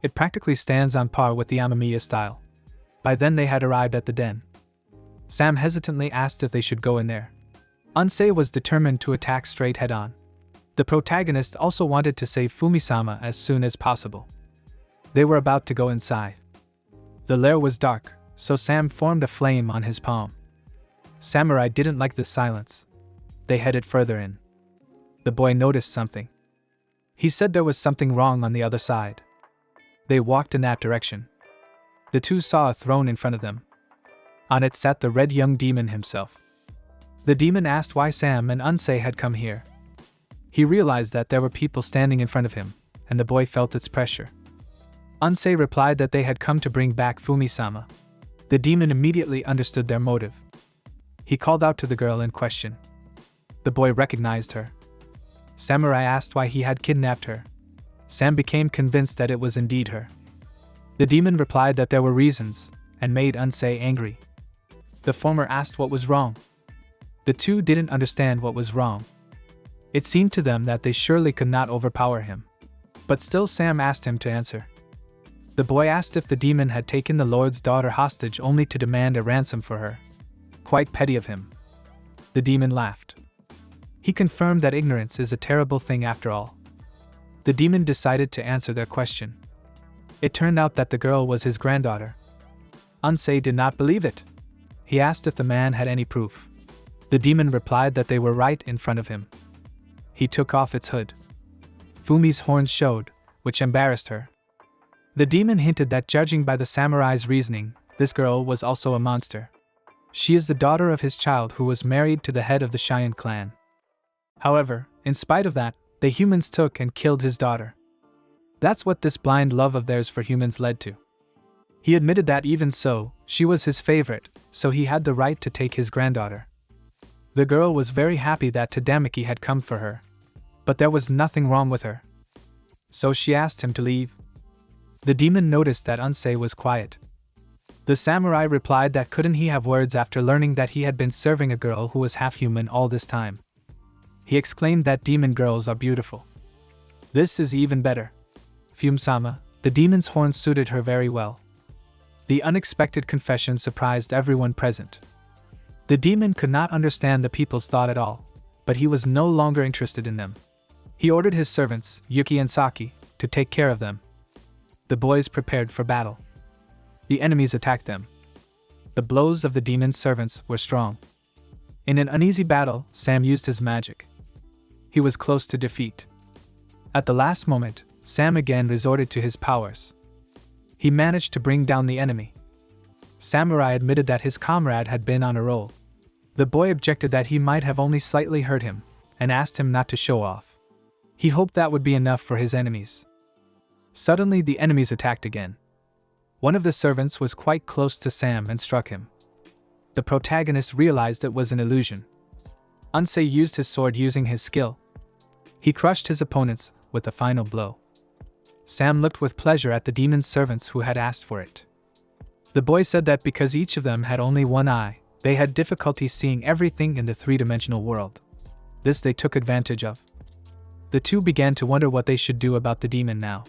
It practically stands on par with the Amamiya style. By then they had arrived at the den. Sam hesitantly asked if they should go in there. Unsei was determined to attack straight head-on. The protagonist also wanted to save Fumi-sama as soon as possible. They were about to go inside. The lair was dark, so Sam formed a flame on his palm. Samurai didn't like the silence. They headed further in. The boy noticed something. He said there was something wrong on the other side. They walked in that direction. The two saw a throne in front of them. On it sat the red young demon himself. The demon asked why Sam and Unsei had come here. He realized that there were people standing in front of him, and the boy felt its pressure. Unsei replied that they had come to bring back Fumi-sama. The demon immediately understood their motive. He called out to the girl in question. The boy recognized her. Samurai asked why he had kidnapped her. Sam became convinced that it was indeed her. The demon replied that there were reasons, and made Unsei angry. The former asked what was wrong. The two didn't understand what was wrong. It seemed to them that they surely could not overpower him. But still Sam asked him to answer. The boy asked if the demon had taken the Lord's daughter hostage only to demand a ransom for her. Quite petty of him. The demon laughed. He confirmed that ignorance is a terrible thing after all. The demon decided to answer their question. It turned out that the girl was his granddaughter. Unsei did not believe it. He asked if the man had any proof. The demon replied that they were right in front of him. He took off its hood. Fumi's horns showed, which embarrassed her. The demon hinted that judging by the samurai's reasoning, This girl was also a monster. She is the daughter of his child who was married to the head of the Cheyenne clan. However, in spite of that, the humans took and killed his daughter. That's what this blind love of theirs for humans led to. He admitted that even so, she was his favorite, so he had the right to take his granddaughter. The girl was very happy that Tadamaki had come for her. But there was nothing wrong with her. So she asked him to leave. The demon noticed that Unsei was quiet. The samurai replied that couldn't he have words after learning that he had been serving a girl who was half-human all this time. He exclaimed that demon girls are beautiful. This is even better. Fume-sama, the demon's horn suited her very well. The unexpected confession surprised everyone present. The demon could not understand the people's thought at all, but he was no longer interested in them. He ordered his servants, Yuki and Saki, to take care of them. The boys prepared for battle. The enemies attacked them. The blows of the demon's servants were strong. In an uneasy battle, Sam used his magic. He was close to defeat. At the last moment, Sam again resorted to his powers. He managed to bring down the enemy. Samurai admitted that his comrade had been on a roll. The boy objected that he might have only slightly hurt him, and asked him not to show off. He hoped that would be enough for his enemies. Suddenly the enemies attacked again. One of the servants was quite close to Sam and struck him. The protagonist realized it was an illusion. Unsei used his sword using his skill. He crushed his opponents with a final blow. Sam looked with pleasure at the demon's servants who had asked for it. The boy said that because each of them had only one eye, they had difficulty seeing everything in the three-dimensional world. This they took advantage of. The two began to wonder what they should do about the demon now.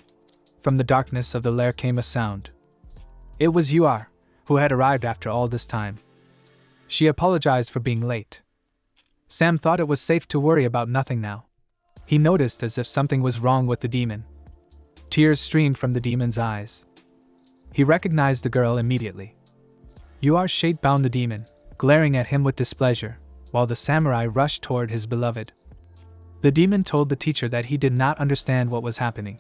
From the darkness of the lair came a sound. It was Yuar, who had arrived after all this time. She apologized for being late. Sam thought it was safe to worry about nothing now. He noticed as if something was wrong with the demon. Tears streamed from the demon's eyes. He recognized the girl immediately. Yuar shade-bound the demon, glaring at him with displeasure, while the samurai rushed toward his beloved. The demon told the teacher that he did not understand what was happening.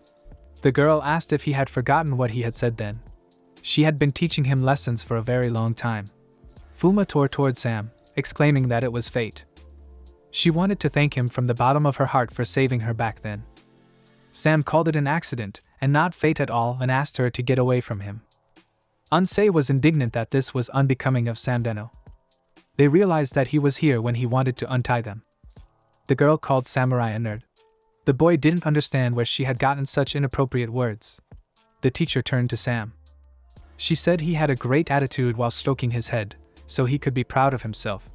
The girl asked if he had forgotten what he had said then. She had been teaching him lessons for a very long time. Fuma tore toward Sam, exclaiming that it was fate. She wanted to thank him from the bottom of her heart for saving her back then. Sam called it an accident, and not fate at all, and asked her to get away from him. Unsei was indignant that this was unbecoming of Sam Deno. They realized that he was here when he wanted to untie them. The girl called Samurai a nerd. The boy didn't understand where she had gotten such inappropriate words. The teacher turned to Sam. She said he had a great attitude while stroking his head, so he could be proud of himself.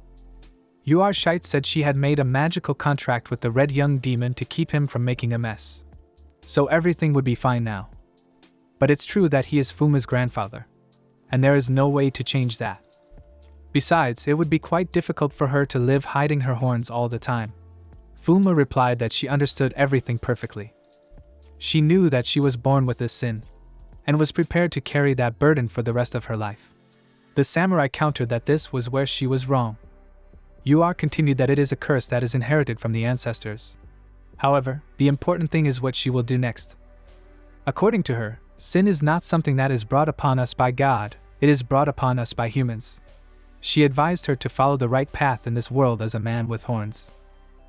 Yuar Shite said she had made a magical contract with the red young demon to keep him from making a mess. So everything would be fine now. But it's true that he is Fuma's grandfather. And there is no way to change that. Besides, it would be quite difficult for her to live hiding her horns all the time. Fuma replied that she understood everything perfectly. She knew that she was born with this sin, and was prepared to carry that burden for the rest of her life. The samurai countered that this was where she was wrong. Yuar continued that it is a curse that is inherited from the ancestors. However, the important thing is what she will do next. According to her, sin is not something that is brought upon us by God, it is brought upon us by humans. She advised her to follow the right path in this world as a man with horns.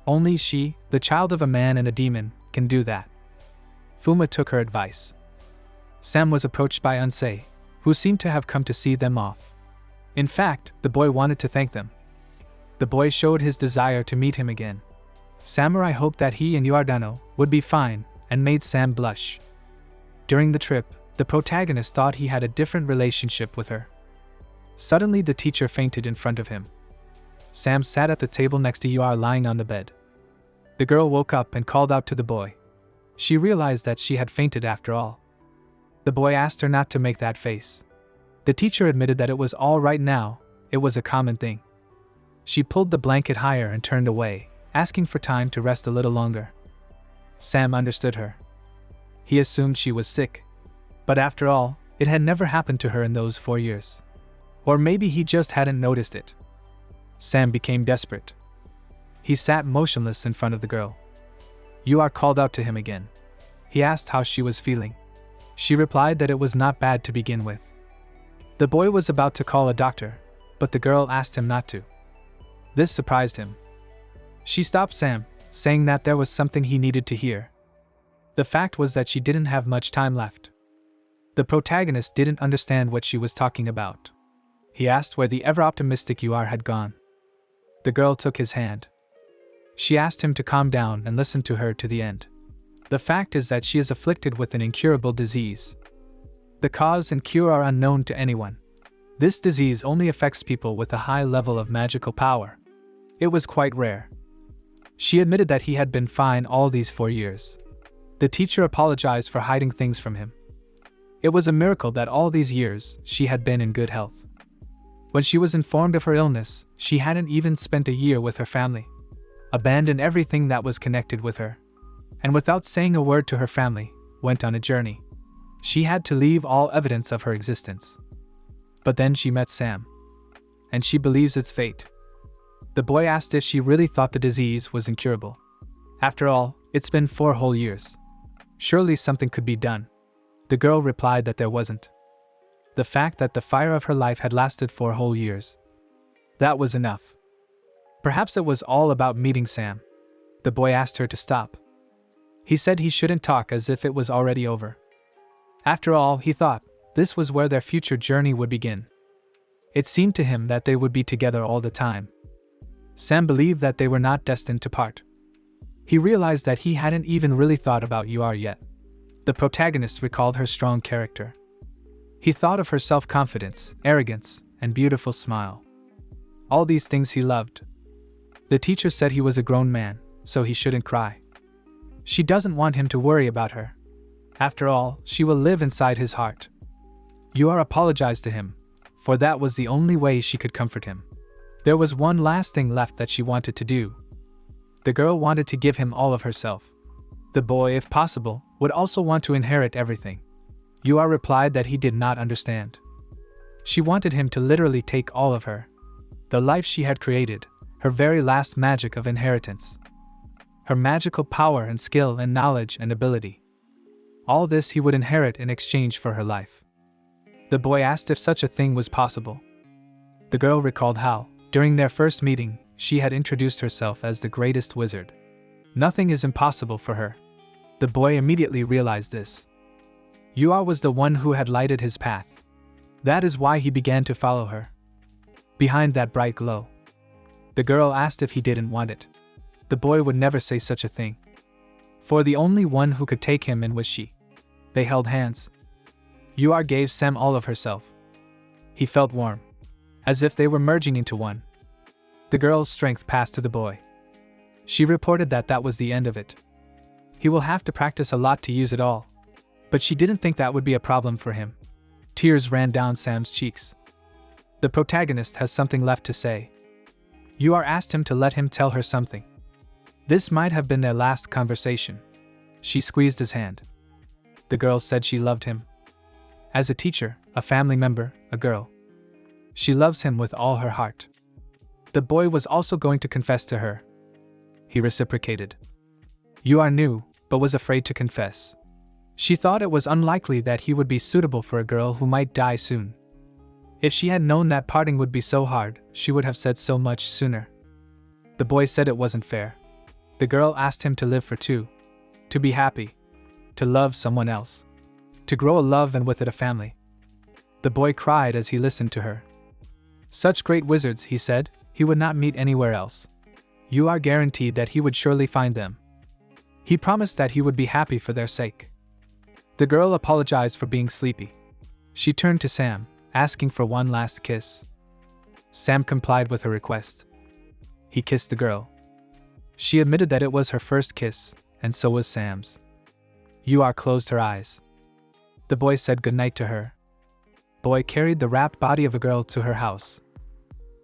Only she, the child of a man and a demon, can do that. Fuma took her advice. Sam was approached by Unsei, who seemed to have come to see them off. In fact, the boy wanted to thank them. The boy showed his desire to meet him again. Samurai hoped that he and Yuardano would be fine, and made Sam blush. During the trip, the protagonist thought he had a different relationship with her. Suddenly the teacher fainted in front of him. Sam sat at the table next to Yuar lying on the bed. The girl woke up and called out to the boy. She realized that she had fainted after all. The boy asked her not to make that face. The teacher admitted that it was all right now, it was a common thing. She pulled the blanket higher and turned away, asking for time to rest a little longer. Sam understood her. He assumed she was sick. But after all, it had never happened to her in those 4 years. Or maybe he just hadn't noticed it. Sam became desperate. He sat motionless in front of the girl. Yuar called out to him again. He asked how she was feeling. She replied that it was not bad to begin with. The boy was about to call a doctor, but the girl asked him not to. This surprised him. She stopped Sam, saying that there was something he needed to hear. The fact was that she didn't have much time left. The protagonist didn't understand what she was talking about. He asked where the ever-optimistic UR had gone. The girl took his hand. She asked him to calm down and listen to her to the end. The fact is that she is afflicted with an incurable disease. The cause and cure are unknown to anyone. This disease only affects people with a high level of magical power. It was quite rare. She admitted that he had been fine all these 4 years. The teacher apologized for hiding things from him. It was a miracle that all these years she had been in good health. When she was informed of her illness, she hadn't even spent a year with her family. Abandoned everything that was connected with her. And without saying a word to her family, went on a journey. She had to leave all evidence of her existence. But then she met Sam. And she believes it's fate. The boy asked if she really thought the disease was incurable. After all, it's been 4 whole years. Surely something could be done. The girl replied that there wasn't. The fact that the fire of her life had lasted 4 whole years. That was enough. Perhaps it was all about meeting Sam. The boy asked her to stop. He said he shouldn't talk as if it was already over. After all, he thought, this was where their future journey would begin. It seemed to him that they would be together all the time. Sam believed that they were not destined to part. He realized that he hadn't even really thought about UR yet. The protagonist recalled her strong character. He thought of her self-confidence, arrogance, and beautiful smile. All these things he loved. The teacher said he was a grown man, so he shouldn't cry. She doesn't want him to worry about her. After all, she will live inside his heart. UR apologized to him, for that was the only way she could comfort him. There was one last thing left that she wanted to do. The girl wanted to give him all of herself. The boy, if possible, would also want to inherit everything. UR replied that he did not understand. She wanted him to literally take all of her. The life she had created, her very last magic of inheritance. Her magical power and skill and knowledge and ability. All this he would inherit in exchange for her life. The boy asked if such a thing was possible. The girl recalled how, during their first meeting, she had introduced herself as the greatest wizard. Nothing is impossible for her. The boy immediately realized this. UR was the one who had lighted his path. That is why he began to follow her. Behind that bright glow. The girl asked if he didn't want it. The boy would never say such a thing. For the only one who could take him in was she. They held hands. UR gave Sam all of herself. He felt warm. As if they were merging into one. The girl's strength passed to the boy. She reported that that was the end of it. He will have to practice a lot to use it all. But she didn't think that would be a problem for him. Tears ran down Sam's cheeks. The protagonist has something left to say. UR asked him to let him tell her something. This might have been their last conversation. She squeezed his hand. The girl said she loved him. As a teacher, a family member, a girl. She loves him with all her heart. The boy was also going to confess to her. He reciprocated. UR knew, but was afraid to confess. She thought it was unlikely that he would be suitable for a girl who might die soon. If she had known that parting would be so hard, she would have said so much sooner. The boy said it wasn't fair. The girl asked him to live for 2. To be happy. To love someone else. To grow a love and with it a family. The boy cried as he listened to her. Such great wizards, he said, he would not meet anywhere else. UR guaranteed that he would surely find them. He promised that he would be happy for their sake. The girl apologized for being sleepy. She turned to Sam, asking for one last kiss. Sam complied with her request. He kissed the girl. She admitted that it was her first kiss, and so was Sam's. UR closed her eyes. The boy said goodnight to her. Boy carried the wrapped body of a girl to her house.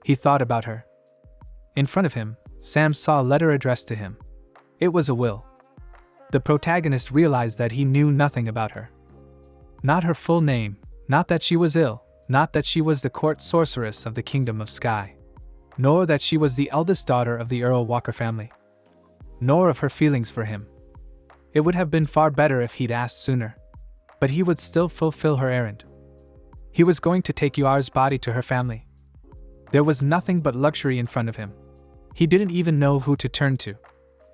He thought about her. In front of him, Sam saw a letter addressed to him. It was a will. The protagonist realized that he knew nothing about her. Not her full name, not that she was ill, not that she was the court sorceress of the Kingdom of Sky, nor that she was the eldest daughter of the Earl Walker family, nor of her feelings for him. It would have been far better if he'd asked sooner, but he would still fulfill her errand. He was going to take Yuar's body to her family. There was nothing but luxury in front of him. He didn't even know who to turn to.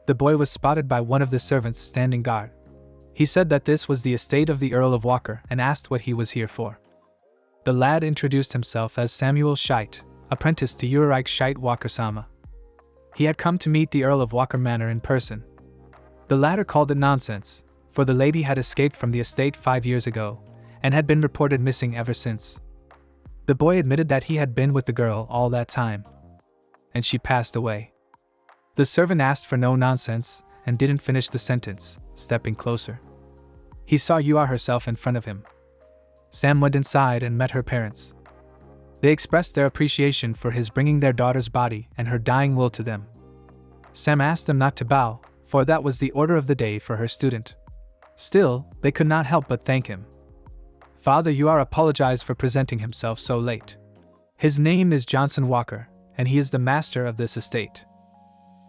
The boy was spotted by one of the servants standing guard. He said that this was the estate of the Earl of Walker and asked what he was here for. The lad introduced himself as Samuel Scheidt, apprentice to Ulrich Scheidt Walker-sama. He had come to meet the Earl of Walker Manor in person. The latter called it nonsense, for the lady had escaped from the estate 5 years ago and had been reported missing ever since. The boy admitted that he had been with the girl all that time, and she passed away. The servant asked for no nonsense and didn't finish the sentence, stepping closer. He saw Yuar herself in front of him. Sam went inside and met her parents. They expressed their appreciation for his bringing their daughter's body and her dying will to them. Sam asked them not to bow, for that was the order of the day for her student. Still, they could not help but thank him. Father Yuar apologized for presenting himself so late. His name is Johnson Walker, and he is the master of this estate.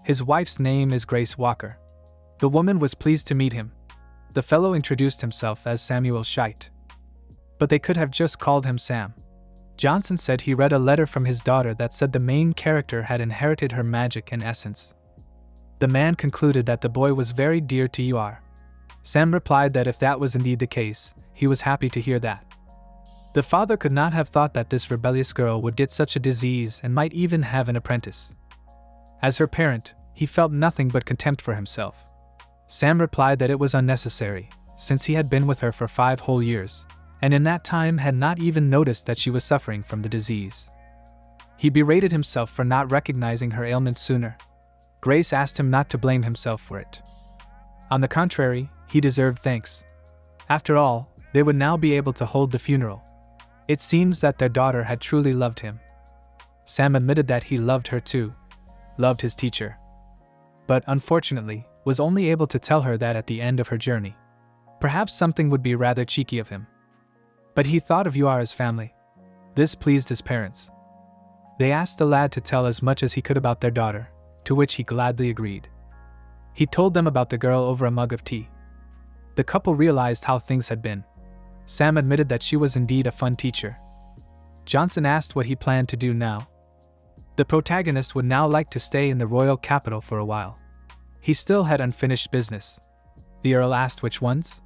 His wife's name is Grace Walker. The woman was pleased to meet him. The fellow introduced himself as Samuel Scheidt. But they could have just called him Sam. Johnson said he read a letter from his daughter that said the main character had inherited her magic and essence. The man concluded that the boy was very dear to Yuar. Sam replied that if that was indeed the case, he was happy to hear that. The father could not have thought that this rebellious girl would get such a disease and might even have an apprentice. As her parent, he felt nothing but contempt for himself. Sam replied that it was unnecessary, since he had been with her for 5 whole years, and in that time had not even noticed that she was suffering from the disease. He berated himself for not recognizing her ailment sooner. Grace asked him not to blame himself for it. On the contrary, he deserved thanks. After all, they would now be able to hold the funeral. It seems that their daughter had truly loved him. Sam admitted that he loved her too, loved his teacher. But unfortunately, was only able to tell her that at the end of her journey. Perhaps something would be rather cheeky of him. But he thought of Yuar's family. This pleased his parents. They asked the lad to tell as much as he could about their daughter, to which he gladly agreed. He told them about the girl over a mug of tea. The couple realized how things had been. Sam admitted that she was indeed a fun teacher. Johnson asked what he planned to do now. The protagonist would now like to stay in the royal capital for a while. He still had unfinished business. The Earl asked which ones?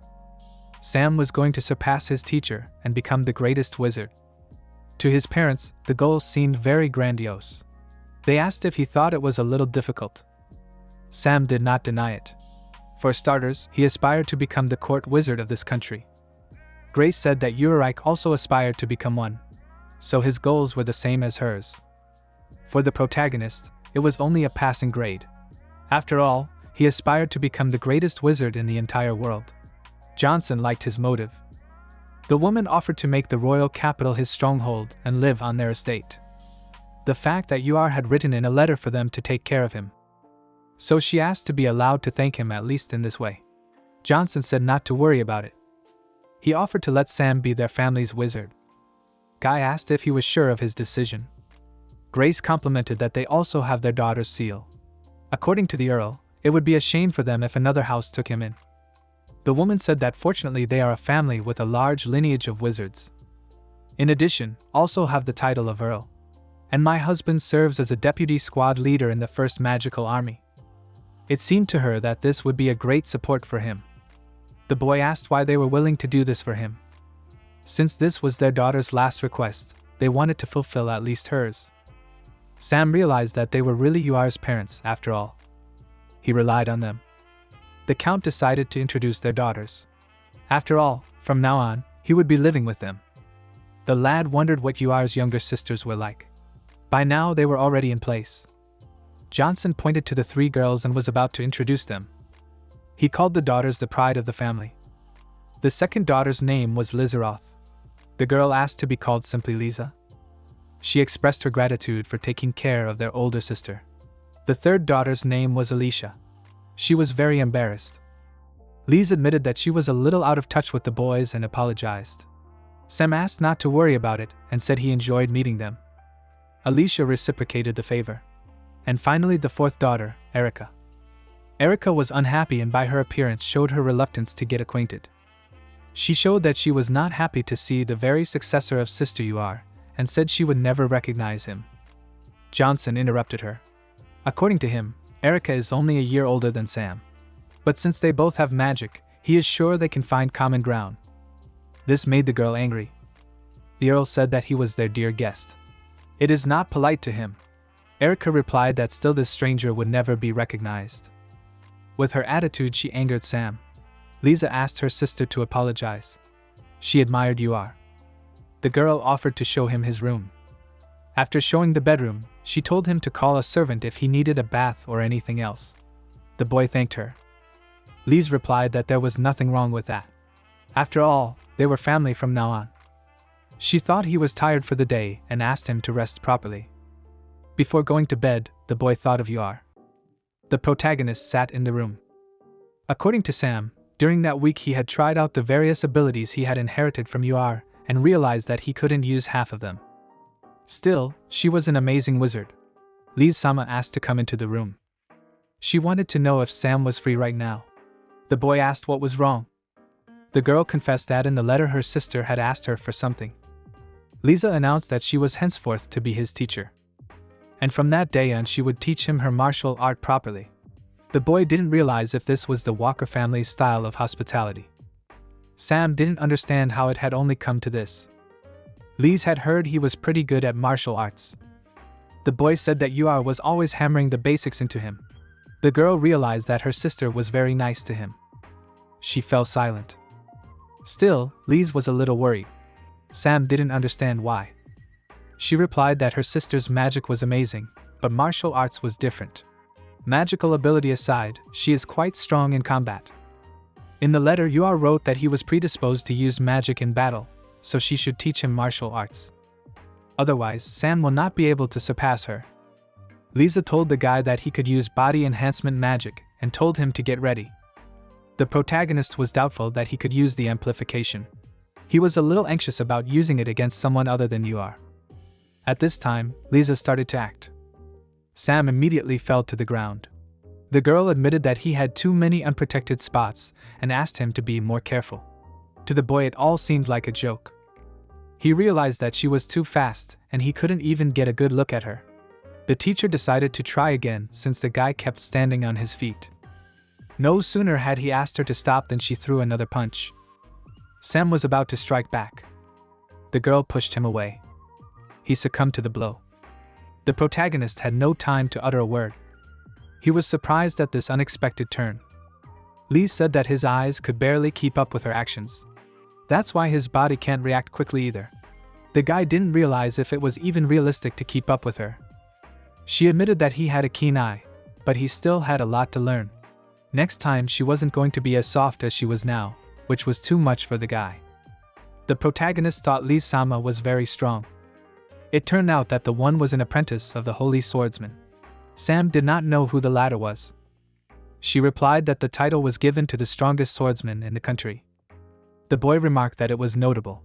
Sam was going to surpass his teacher and become the greatest wizard. To his parents, the goal seemed very grandiose. They asked if he thought it was a little difficult. Sam did not deny it. For starters, he aspired to become the court wizard of this country. Grace said that Ulrich also aspired to become one, so his goals were the same as hers. For the protagonist, it was only a passing grade. After all, he aspired to become the greatest wizard in the entire world. Johnson liked his motive. The woman offered to make the royal capital his stronghold and live on their estate. The fact that Yuar had written in a letter for them to take care of him. So she asked to be allowed to thank him at least in this way. Johnson said not to worry about it. He offered to let Sam be their family's wizard. Guy asked if he was sure of his decision. Grace complimented that they also have their daughter's seal. According to the Earl, it would be a shame for them if another house took him in. The woman said that fortunately they are a family with a large lineage of wizards. In addition, also have the title of Earl. And my husband serves as a deputy squad leader in the 1st Magical Army. It seemed to her that this would be a great support for him. The boy asked why they were willing to do this for him. Since this was their daughter's last request, they wanted to fulfill at least hers. Sam realized that they were really Yuar's parents, after all. He relied on them. The Count decided to introduce their daughters. After all, from now on, he would be living with them. The lad wondered what Yuar's younger sisters were like. By now they were already in place. Johnson pointed to the 3 girls and was about to introduce them. He called the daughters the pride of the family. The second daughter's name was Lizaroth. The girl asked to be called simply Lisa. She expressed her gratitude for taking care of their older sister. The third daughter's name was Alicia. She was very embarrassed. Lise admitted that she was a little out of touch with the boys and apologized. Sam asked not to worry about it and said he enjoyed meeting them. Alicia reciprocated the favor. And finally the 4th daughter, Erica. Erica was unhappy and by her appearance showed her reluctance to get acquainted. She showed that she was not happy to see the very successor of Sister Yuar, and said she would never recognize him. Johnson interrupted her. According to him, Erica is only a year older than Sam. But since they both have magic, he is sure they can find common ground. This made the girl angry. The Earl said that he was their dear guest. It is not polite to him. Erica replied that still this stranger would never be recognized. With her attitude, she angered Sam. Lisa asked her sister to apologize. She admired Yuar. The girl offered to show him his room. After showing the bedroom, she told him to call a servant if he needed a bath or anything else. The boy thanked her. Lise replied that there was nothing wrong with that. After all, they were family from now on. She thought he was tired for the day and asked him to rest properly. Before going to bed, the boy thought of Yuar. The protagonist sat in the room. According to Sam, during that week he had tried out the various abilities he had inherited from Yuar and realized that he couldn't use half of them. Still, she was an amazing wizard. Lise-sama asked to come into the room. She wanted to know if Sam was free right now. The boy asked what was wrong. The girl confessed that in the letter her sister had asked her for something. Lisa announced that she was henceforth to be his teacher. And from that day on she would teach him her martial art properly. The boy didn't realize if this was the Walker family's style of hospitality. Sam didn't understand how it had only come to this. Lise had heard he was pretty good at martial arts. The boy said that Yuar was always hammering the basics into him. The girl realized that her sister was very nice to him. She fell silent. Still, Lise was a little worried. Sam didn't understand why. She replied that her sister's magic was amazing, but martial arts was different. Magical ability aside, she is quite strong in combat. In the letter, Yuar wrote that he was predisposed to use magic in battle, so she should teach him martial arts. Otherwise, Sam will not be able to surpass her. Lisa told the guy that he could use body enhancement magic and told him to get ready. The protagonist was doubtful that he could use the amplification. He was a little anxious about using it against someone other than Yuar. At this time, Lisa started to act. Sam immediately fell to the ground. The girl admitted that he had too many unprotected spots and asked him to be more careful. To the boy it all seemed like a joke. He realized that she was too fast and he couldn't even get a good look at her. The teacher decided to try again since the guy kept standing on his feet. No sooner had he asked her to stop than she threw another punch. Sam was about to strike back. The girl pushed him away. He succumbed to the blow. The protagonist had no time to utter a word. He was surprised at this unexpected turn. Lee said that his eyes could barely keep up with her actions. That's why his body can't react quickly either. The guy didn't realize if it was even realistic to keep up with her. She admitted that he had a keen eye, but he still had a lot to learn. Next time she wasn't going to be as soft as she was now, which was too much for the guy. The protagonist thought Lise-sama was very strong. It turned out that the one was an apprentice of the Holy Swordsman. Sam did not know who the latter was. She replied that the title was given to the strongest swordsman in the country. The boy remarked that it was notable.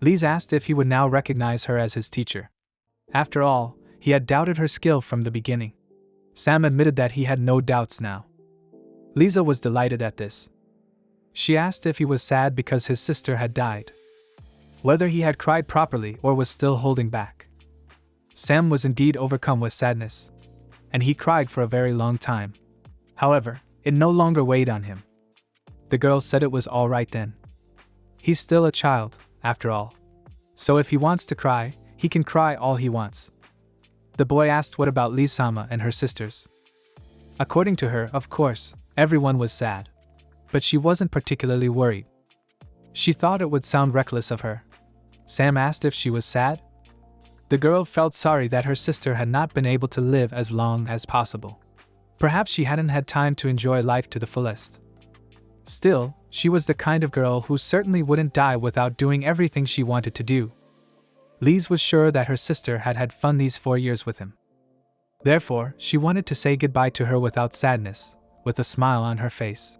Lise asked if he would now recognize her as his teacher. After all, he had doubted her skill from the beginning. Sam admitted that he had no doubts now. Lisa was delighted at this. She asked if he was sad because his sister had died. Whether he had cried properly or was still holding back. Sam was indeed overcome with sadness. And he cried for a very long time. However, it no longer weighed on him. The girl said it was all right then. He's still a child, after all. So if he wants to cry, he can cry all he wants. The boy asked what about Lise-sama and her sisters. According to her, of course, everyone was sad. But she wasn't particularly worried. She thought it would sound reckless of her. Sam asked if she was sad. The girl felt sorry that her sister had not been able to live as long as possible. Perhaps she hadn't had time to enjoy life to the fullest. Still, she was the kind of girl who certainly wouldn't die without doing everything she wanted to do. Lise was sure that her sister had had fun these 4 years with him. Therefore, she wanted to say goodbye to her without sadness, with a smile on her face.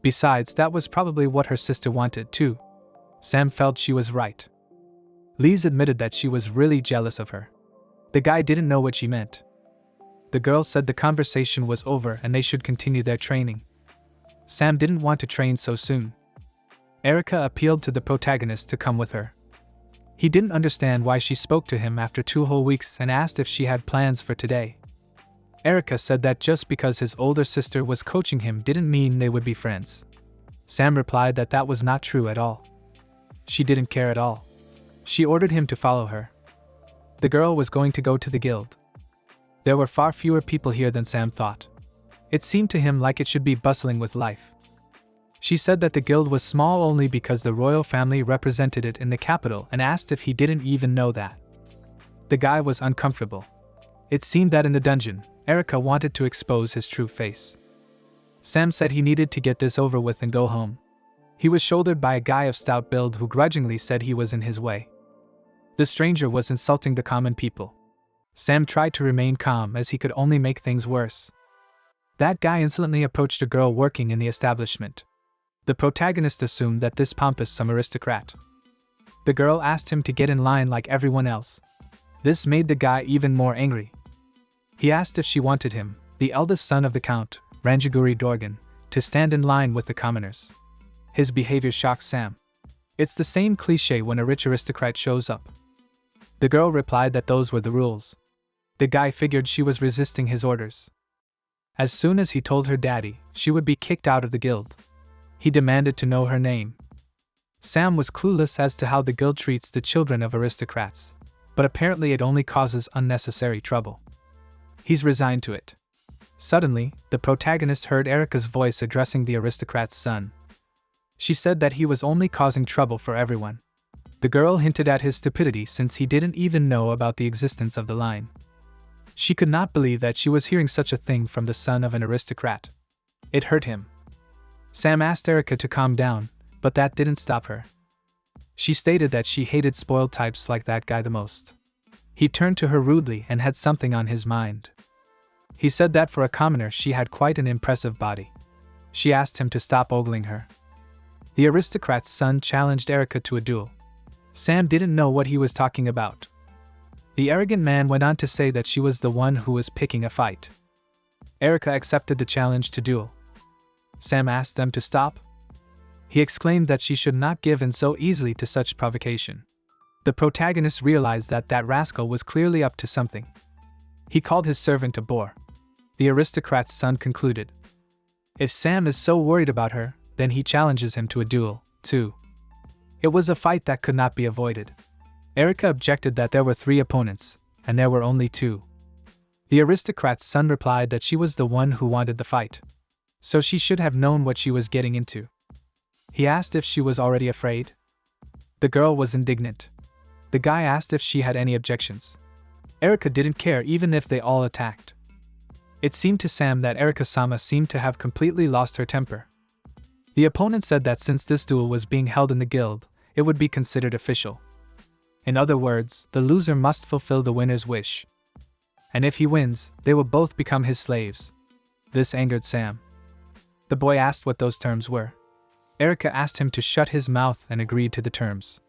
Besides, that was probably what her sister wanted too. Sam felt she was right. Lise admitted that she was really jealous of her. The guy didn't know what she meant. The girl said the conversation was over and they should continue their training. Sam didn't want to train so soon. Erika appealed to the protagonist to come with her. He didn't understand why she spoke to him after 2 whole weeks and asked if she had plans for today. Erika said that just because his older sister was coaching him didn't mean they would be friends. Sam replied that that was not true at all. She didn't care at all. She ordered him to follow her. The girl was going to go to the guild. There were far fewer people here than Sam thought. It seemed to him like it should be bustling with life. She said that the guild was small only because the royal family represented it in the capital and asked if he didn't even know that. The guy was uncomfortable. It seemed that in the dungeon, Erika wanted to expose his true face. Sam said he needed to get this over with and go home. He was shouldered by a guy of stout build who grudgingly said he was in his way. The stranger was insulting the common people. Sam tried to remain calm as he could only make things worse. That guy insolently approached a girl working in the establishment. The protagonist assumed that this pompous some aristocrat. The girl asked him to get in line like everyone else. This made the guy even more angry. He asked if she wanted him, the eldest son of the Count, Ranjaguri Dorgan, to stand in line with the commoners. His behavior shocked Sam. It's the same cliché when a rich aristocrat shows up. The girl replied that those were the rules. The guy figured she was resisting his orders. As soon as he told her daddy, she would be kicked out of the guild. He demanded to know her name. Sam was clueless as to how the guild treats the children of aristocrats, but apparently it only causes unnecessary trouble. He's resigned to it. Suddenly, the protagonist heard Erika's voice addressing the aristocrat's son. She said that he was only causing trouble for everyone. The girl hinted at his stupidity since he didn't even know about the existence of the line. She could not believe that she was hearing such a thing from the son of an aristocrat. It hurt him. Sam asked Erika to calm down, but that didn't stop her. She stated that she hated spoiled types like that guy the most. He turned to her rudely and had something on his mind. He said that for a commoner she had quite an impressive body. She asked him to stop ogling her. The aristocrat's son challenged Erika to a duel. Sam didn't know what he was talking about. The arrogant man went on to say that she was the one who was picking a fight. Erika accepted the challenge to duel. Sam asked them to stop. He exclaimed that she should not give in so easily to such provocation. The protagonist realized that that rascal was clearly up to something. He called his servant a boor. The aristocrat's son concluded. If Sam is so worried about her, then he challenges him to a duel, too. It was a fight that could not be avoided. Erika objected that there were 3 opponents, and there were only 2. The aristocrat's son replied that she was the one who wanted the fight, so she should have known what she was getting into. He asked if she was already afraid. The girl was indignant. The guy asked if she had any objections. Erika didn't care even if they all attacked. It seemed to Sam that Erika-sama seemed to have completely lost her temper. The opponent said that since this duel was being held in the guild, it would be considered official. In other words, the loser must fulfill the winner's wish. And if he wins, they will both become his slaves. This angered Sam. The boy asked what those terms were. Erika asked him to shut his mouth and agreed to the terms.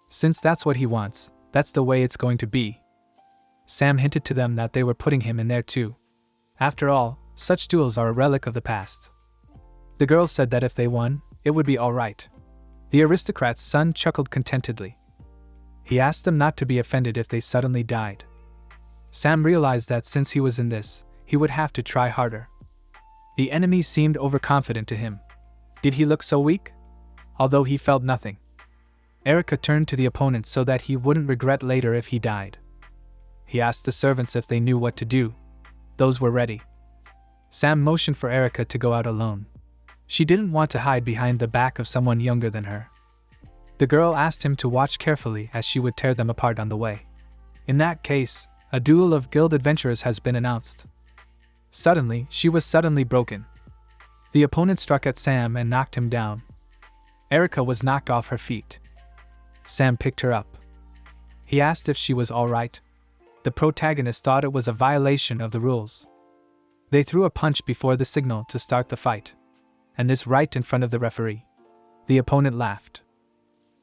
Since that's what he wants, that's the way it's going to be. Sam hinted to them that they were putting him in there too. After all, such duels are a relic of the past. The girl said that if they won, it would be all right. The aristocrat's son chuckled contentedly. He asked them not to be offended if they suddenly died. Sam realized that since he was in this, he would have to try harder. The enemy seemed overconfident to him. Did he look so weak? Although he felt nothing. Erika turned to the opponent so that he wouldn't regret later if he died. He asked the servants if they knew what to do. Those were ready. Sam motioned for Erika to go out alone. She didn't want to hide behind the back of someone younger than her. The girl asked him to watch carefully as she would tear them apart on the way. In that case, a duel of guild adventurers has been announced. Suddenly, she was suddenly broken. The opponent struck at Sam and knocked him down. Erika was knocked off her feet. Sam picked her up. He asked if she was all right. The protagonist thought it was a violation of the rules. They threw a punch before the signal to start the fight, and this right in front of the referee. The opponent laughed.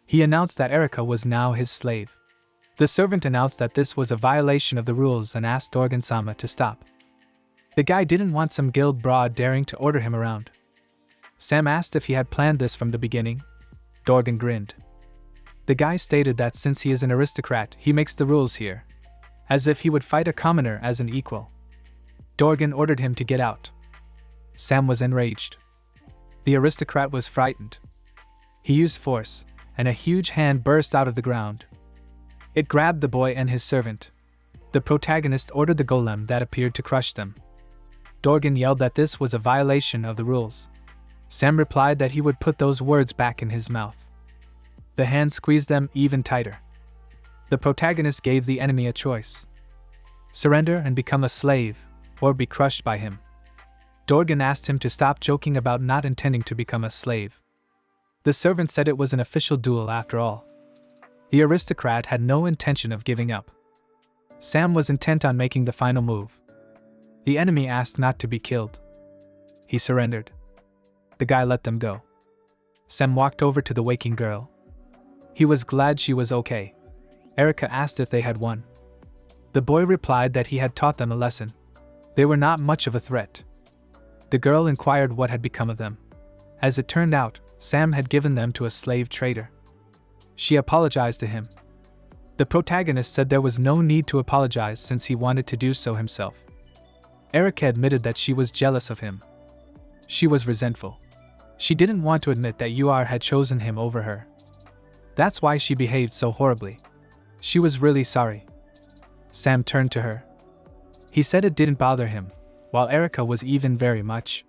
He announced that Erika was now his slave. The servant announced that this was a violation of the rules and asked Dorgan-sama to stop. The guy didn't want some guild broad daring to order him around. Sam asked if he had planned this from the beginning. Dorgan grinned. The guy stated that since he is an aristocrat, he makes the rules here, as if he would fight a commoner as an equal. Dorgan ordered him to get out. Sam was enraged. The aristocrat was frightened. He used force, and a huge hand burst out of the ground. It grabbed the boy and his servant. The protagonist ordered the golem that appeared to crush them. Dorgan yelled that this was a violation of the rules. Sam replied that he would put those words back in his mouth. The hand squeezed them even tighter. The protagonist gave the enemy a choice: surrender and become a slave, or be crushed by him. Dorgan asked him to stop joking about not intending to become a slave. The servant said it was an official duel after all. The aristocrat had no intention of giving up. Sam was intent on making the final move. The enemy asked not to be killed. He surrendered. The guy let them go. Sam walked over to the waking girl. He was glad she was okay. Erica asked if they had won. The boy replied that he had taught them a lesson. They were not much of a threat. The girl inquired what had become of them. As it turned out, Sam had given them to a slave trader. She apologized to him. The protagonist said there was no need to apologize since he wanted to do so himself. Erica admitted that she was jealous of him. She was resentful. She didn't want to admit that Uar had chosen him over her. That's why she behaved so horribly. She was really sorry. Sam turned to her. He said it didn't bother him, while Erica was even very much.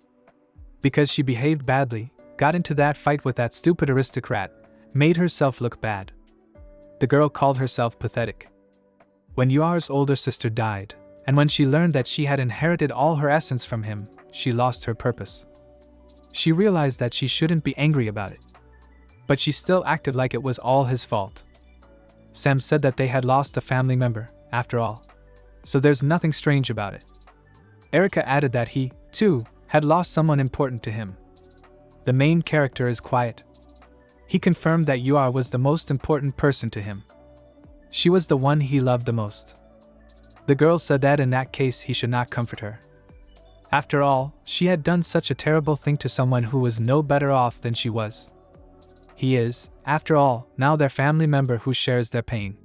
Because she behaved badly, got into that fight with that stupid aristocrat, made herself look bad. The girl called herself pathetic. When Uar's older sister died, and when she learned that she had inherited all her essence from him, she lost her purpose. She realized that she shouldn't be angry about it. But she still acted like it was all his fault. Sam said that they had lost a family member, after all. So there's nothing strange about it. Erica added that he, too, had lost someone important to him. The main character is quiet. He confirmed that Uar was the most important person to him. She was the one he loved the most. The girl said that in that case he should not comfort her. After all, she had done such a terrible thing to someone who was no better off than she was. He is, after all, now their family member who shares their pain.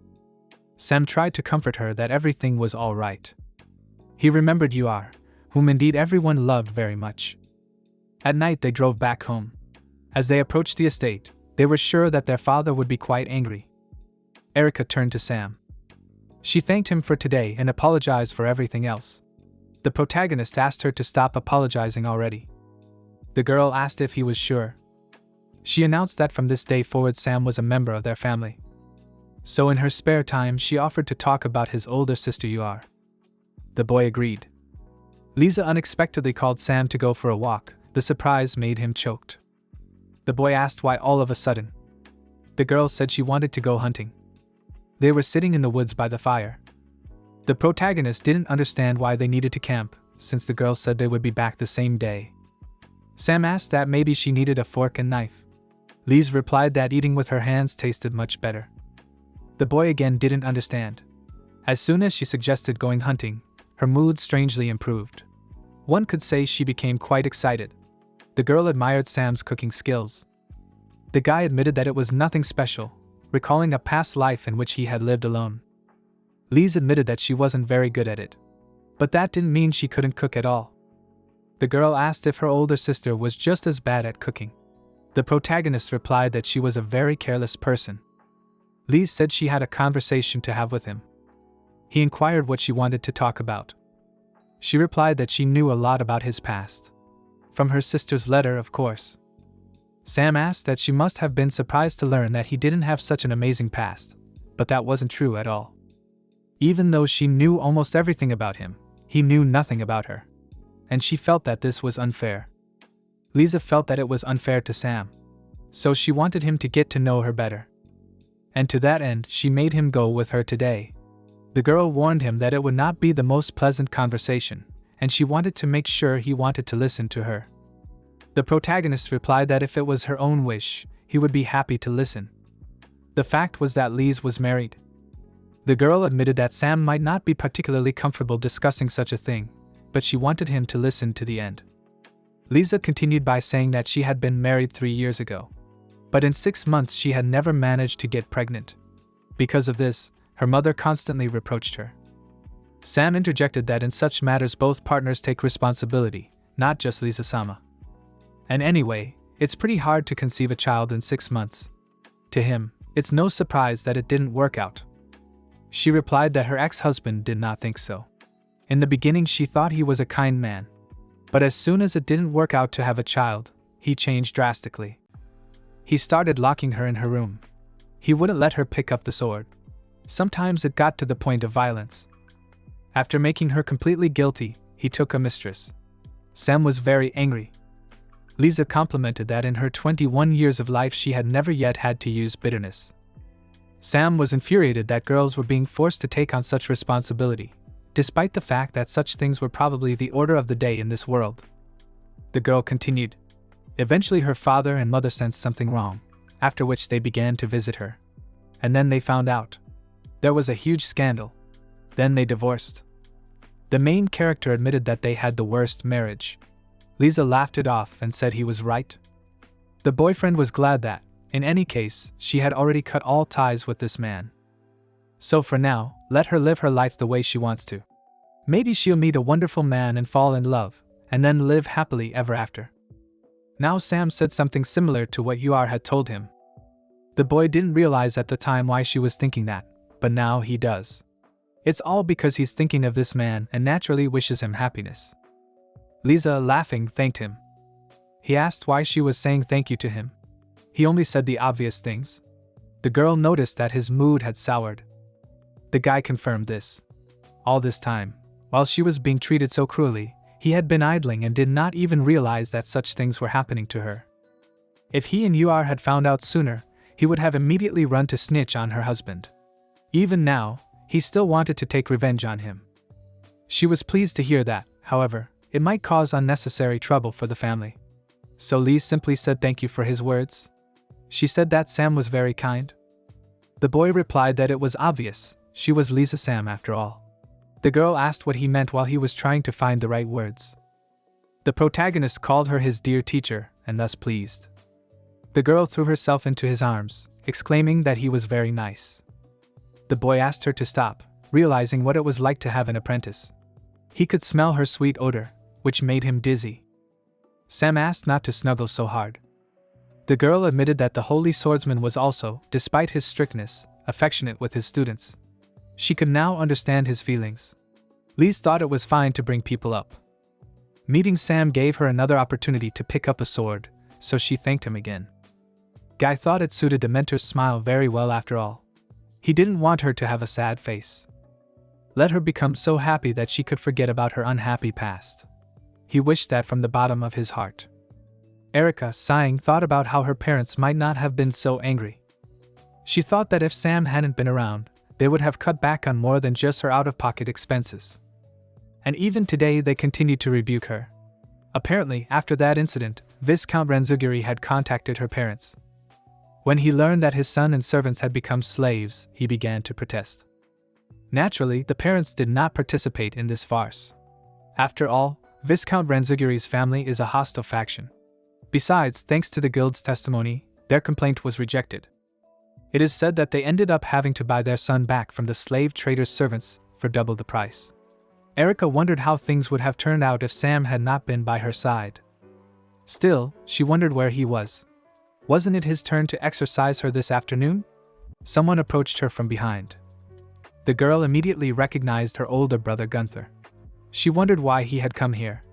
Sam tried to comfort her that everything was all right. He remembered Uar, whom indeed everyone loved very much. At night they drove back home. As they approached the estate, they were sure that their father would be quite angry. Erica turned to Sam. She thanked him for today and apologized for everything else. The protagonist asked her to stop apologizing already. The girl asked if he was sure. She announced that from this day forward Sam was a member of their family. So in her spare time she offered to talk about his older sister Uar. The boy agreed. Lisa unexpectedly called Sam to go for a walk. The surprise made him choked. The boy asked why all of a sudden. The girl said she wanted to go hunting. They were sitting in the woods by the fire. The protagonist didn't understand why they needed to camp, since the girl said they would be back the same day. Sam asked that maybe she needed a fork and knife. Lise replied that eating with her hands tasted much better. The boy again didn't understand. As soon as she suggested going hunting, her mood strangely improved. One could say she became quite excited. The girl admired Sam's cooking skills. The guy admitted that it was nothing special, recalling a past life in which he had lived alone. Lise admitted that she wasn't very good at it. But that didn't mean she couldn't cook at all. The girl asked if her older sister was just as bad at cooking. The protagonist replied that she was a very careless person. Lise said she had a conversation to have with him. He inquired what she wanted to talk about. She replied that she knew a lot about his past. From her sister's letter, of course. Sam asked that she must have been surprised to learn that he didn't have such an amazing past, but that wasn't true at all. Even though she knew almost everything about him, he knew nothing about her. And she felt that this was unfair. Lisa felt that it was unfair to Sam. So she wanted him to get to know her better. And to that end, she made him go with her today. The girl warned him that it would not be the most pleasant conversation, and she wanted to make sure he wanted to listen to her. The protagonist replied that if it was her own wish, he would be happy to listen. The fact was that Lise was married. The girl admitted that Sam might not be particularly comfortable discussing such a thing, but she wanted him to listen to the end. Lisa continued by saying that she had been married 3 years ago. But in 6 months she had never managed to get pregnant. Because of this, her mother constantly reproached her. Sam interjected that in such matters both partners take responsibility, not just Lisa-sama. And anyway, it's pretty hard to conceive a child in 6 months. To him, it's no surprise that it didn't work out. She replied that her ex-husband did not think so. In the beginning she thought he was a kind man. But as soon as it didn't work out to have a child, he changed drastically. He started locking her in her room. He wouldn't let her pick up the sword. Sometimes it got to the point of violence. After making her completely guilty, he took a mistress. Sam was very angry. Lisa complimented that in her 21 years of life she had never yet had to use bitterness. Sam was infuriated that girls were being forced to take on such responsibility, despite the fact that such things were probably the order of the day in this world. The girl continued. Eventually her father and mother sensed something wrong, after which they began to visit her. And then they found out. There was a huge scandal. Then they divorced. The main character admitted that they had the worst marriage. Lisa laughed it off and said he was right. The boyfriend was glad that, in any case, she had already cut all ties with this man. So for now, let her live her life the way she wants to. Maybe she'll meet a wonderful man and fall in love, and then live happily ever after. Now Sam said something similar to what Yuar had told him. The boy didn't realize at the time why she was thinking that, but now he does. It's all because he's thinking of this man and naturally wishes him happiness. Lisa, laughing, thanked him. He asked why she was saying thank you to him. He only said the obvious things. The girl noticed that his mood had soured. The guy confirmed this. All this time, while she was being treated so cruelly, he had been idling and did not even realize that such things were happening to her. If he and Yuar had found out sooner, he would have immediately run to snitch on her husband. Even now, he still wanted to take revenge on him. She was pleased to hear that, however, it might cause unnecessary trouble for the family. So Lee simply said thank you for his words. She said that Sam was very kind. The boy replied that it was obvious, she was Lisa Sam after all. The girl asked what he meant while he was trying to find the right words. The protagonist called her his dear teacher, and thus pleased. The girl threw herself into his arms, exclaiming that he was very nice. The boy asked her to stop, realizing what it was like to have an apprentice. He could smell her sweet odor, which made him dizzy. Sam asked not to snuggle so hard. The girl admitted that the holy swordsman was also, despite his strictness, affectionate with his students. She could now understand his feelings. Lise thought it was fine to bring people up. Meeting Sam gave her another opportunity to pick up a sword, so she thanked him again. Guy thought it suited the mentor's smile very well after all. He didn't want her to have a sad face. Let her become so happy that she could forget about her unhappy past. He wished that from the bottom of his heart. Erica, sighing, thought about how her parents might not have been so angry. She thought that if Sam hadn't been around, they would have cut back on more than just her out-of-pocket expenses. And even today they continued to rebuke her. Apparently, after that incident, Viscount Renzugiri had contacted her parents. When he learned that his son and servants had become slaves, he began to protest. Naturally, the parents did not participate in this farce. After all, Viscount Renzugiri's family is a hostile faction. Besides, thanks to the guild's testimony, their complaint was rejected. It is said that they ended up having to buy their son back from the slave trader's servants for double the price. Erica wondered how things would have turned out if Sam had not been by her side. Still, she wondered where he was. Wasn't it his turn to exercise her this afternoon? Someone approached her from behind. The girl immediately recognized her older brother Gunther. She wondered why he had come here.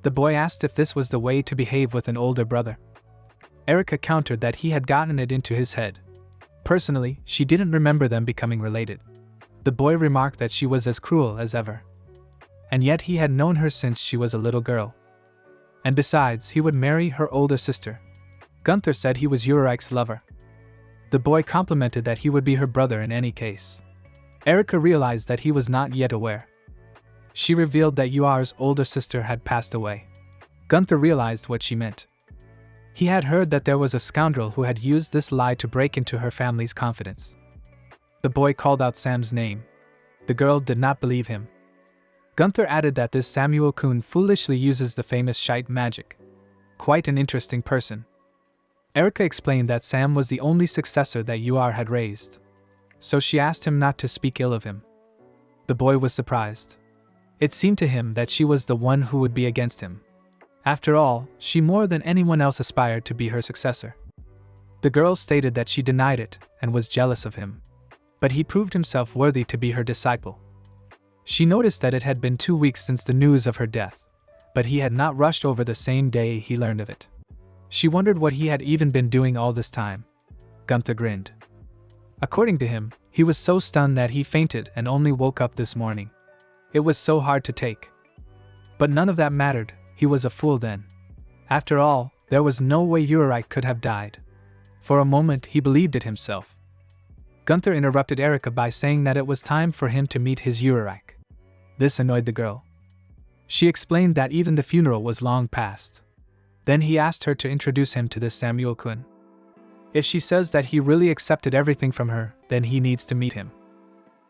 The boy asked if this was the way to behave with an older brother. Erica countered that he had gotten it into his head. Personally, she didn't remember them becoming related. The boy remarked that she was as cruel as ever. And yet he had known her since she was a little girl. And besides, he would marry her older sister. Gunther said he was Ulrich's lover. The boy complimented that he would be her brother in any case. Erica realized that he was not yet aware. She revealed that Yuar's older sister had passed away. Gunther realized what she meant. He had heard that there was a scoundrel who had used this lie to break into her family's confidence. The boy called out Sam's name. The girl did not believe him. Gunther added that this Samuel Kuhn foolishly uses the famous Shite magic. Quite an interesting person. Erica explained that Sam was the only successor that Yuar had raised, so she asked him not to speak ill of him. The boy was surprised. It seemed to him that she was the one who would be against him. After all, she more than anyone else aspired to be her successor. The girl stated that she denied it and was jealous of him, but he proved himself worthy to be her disciple. She noticed that it had been 2 weeks since the news of her death, but he had not rushed over the same day he learned of it. She wondered what he had even been doing all this time. Gunther grinned. According to him, he was so stunned that he fainted and only woke up this morning. It was so hard to take. But none of that mattered. He was a fool then. After all, there was no way Urarike could have died. For a moment he believed it himself. Gunther interrupted Erica by saying that it was time for him to meet his Urarike. This annoyed the girl. She explained that even the funeral was long past. Then he asked her to introduce him to this Samuel-kun. If she says that he really accepted everything from her, then he needs to meet him.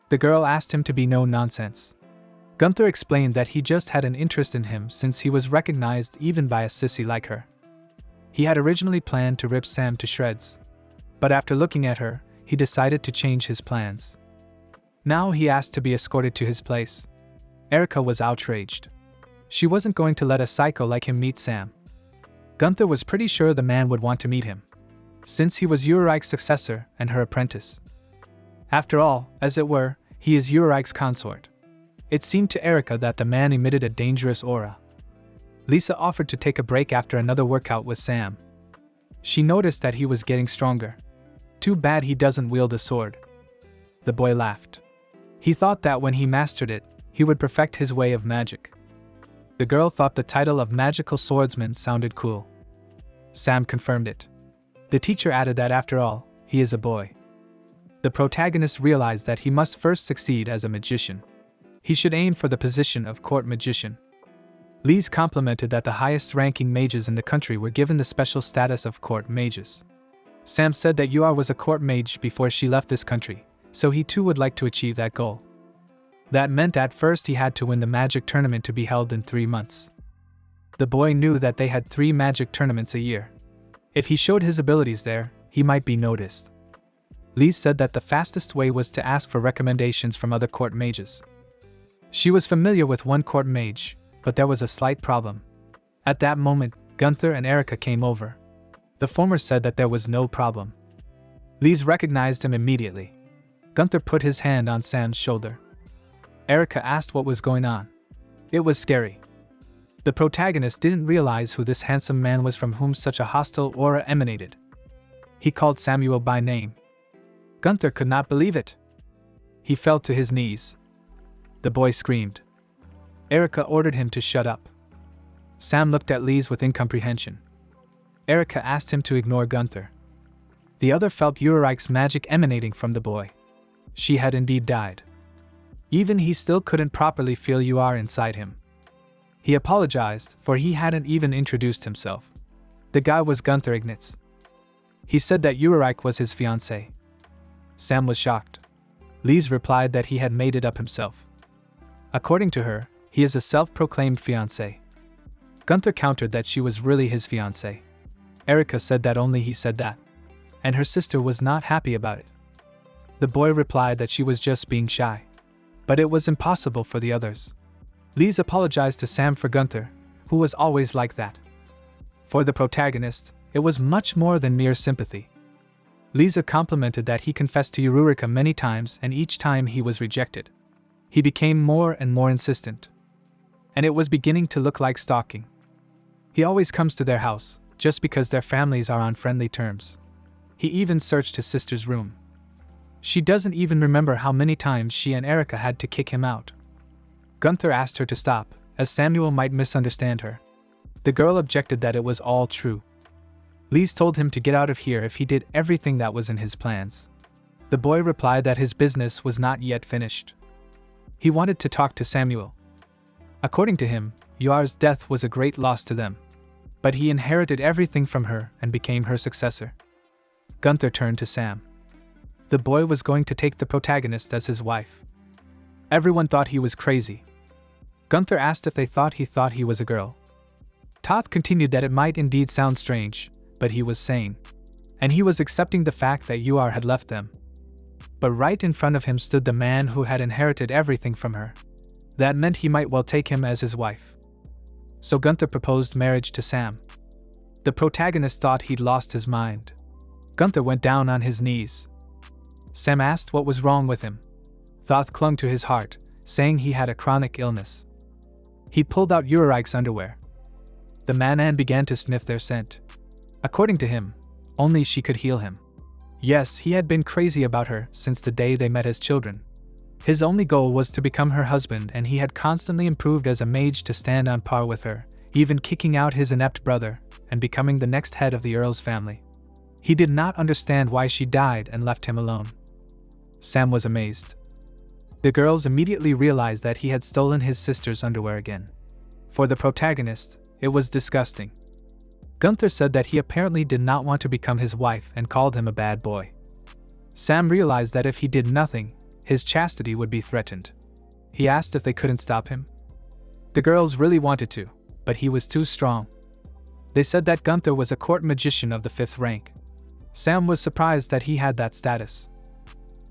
The girl asked him to be no nonsense. Gunther explained that he just had an interest in him since he was recognized even by a sissy like her. He had originally planned to rip Sam to shreds, but after looking at her, he decided to change his plans. Now he asked to be escorted to his place. Erica was outraged. She wasn't going to let a psycho like him meet Sam. Gunther was pretty sure the man would want to meet him, since he was Urarike's successor and her apprentice. After all, as it were, he is Urarike's consort. It seemed to Erica that the man emitted a dangerous aura. Lisa offered to take a break after another workout with Sam. She noticed that he was getting stronger. Too bad he doesn't wield a sword. The boy laughed. He thought that when he mastered it, he would perfect his way of magic. The girl thought the title of magical swordsman sounded cool. Sam confirmed it. The teacher added that after all, he is a boy. The protagonist realized that he must first succeed as a magician. He should aim for the position of court magician. Lise complimented that the highest-ranking mages in the country were given the special status of court mages. Sam said that Yuar was a court mage before she left this country, so he too would like to achieve that goal. That meant at first he had to win the magic tournament to be held in 3 months. The boy knew that they had 3 magic tournaments a year. If he showed his abilities there, he might be noticed. Lise said that the fastest way was to ask for recommendations from other court mages. She was familiar with one court mage, but there was a slight problem. At that moment, Gunther and Erica came over. The former said that there was no problem. Lise recognized him immediately. Gunther put his hand on Sam's shoulder. Erica asked what was going on. It was scary. The protagonist didn't realize who this handsome man was from whom such a hostile aura emanated. He called Samuel by name. Gunther could not believe it. He fell to his knees. The boy screamed. Erica ordered him to shut up. Sam looked at Lise with incomprehension. Erica asked him to ignore Gunther. The other felt Urarike's magic emanating from the boy. She had indeed died. Even he still couldn't properly feel Yuar inside him. He apologized, for he hadn't even introduced himself. The guy was Gunther Ignatz. He said that Urarike was his fiancée. Sam was shocked. Lise replied that he had made it up himself. According to her, he is a self-proclaimed fiancé. Gunther countered that she was really his fiancée. Erica said that only he said that, and her sister was not happy about it. The boy replied that she was just being shy. But it was impossible for the others. Lise apologized to Sam for Gunther, who was always like that. For the protagonist, it was much more than mere sympathy. Lisa complimented that he confessed to Urarika many times and each time he was rejected. He became more and more insistent. And it was beginning to look like stalking. He always comes to their house, just because their families are on friendly terms. He even searched his sister's room. She doesn't even remember how many times she and Erica had to kick him out. Gunther asked her to stop, as Samuel might misunderstand her. The girl objected that it was all true. Lise told him to get out of here if he did everything that was in his plans. The boy replied that his business was not yet finished. He wanted to talk to Samuel. According to him, Yuar's death was a great loss to them. But he inherited everything from her and became her successor. Gunther turned to Sam. The boy was going to take the protagonist as his wife. Everyone thought he was crazy. Gunther asked if they thought he was a girl. Toth continued that it might indeed sound strange, but he was sane. And he was accepting the fact that Yuar had left them. But right in front of him stood the man who had inherited everything from her. That meant he might well take him as his wife. So Gunther proposed marriage to Sam. The protagonist thought he'd lost his mind. Gunther went down on his knees. Sam asked what was wrong with him. Thoth clung to his heart, saying he had a chronic illness. He pulled out Urarike's underwear. The man began to sniff their scent. According to him, only she could heal him. Yes, he had been crazy about her since the day they met as children. His only goal was to become her husband, and he had constantly improved as a mage to stand on par with her, even kicking out his inept brother and becoming the next head of the Earl's family. He did not understand why she died and left him alone. Sam was amazed. The girls immediately realized that he had stolen his sister's underwear again. For the protagonist, it was disgusting. Gunther said that he apparently did not want to become his wife and called him a bad boy. Sam realized that if he did nothing, his chastity would be threatened. He asked if they couldn't stop him. The girls really wanted to, but he was too strong. They said that Gunther was a court magician of the 5th rank. Sam was surprised that he had that status.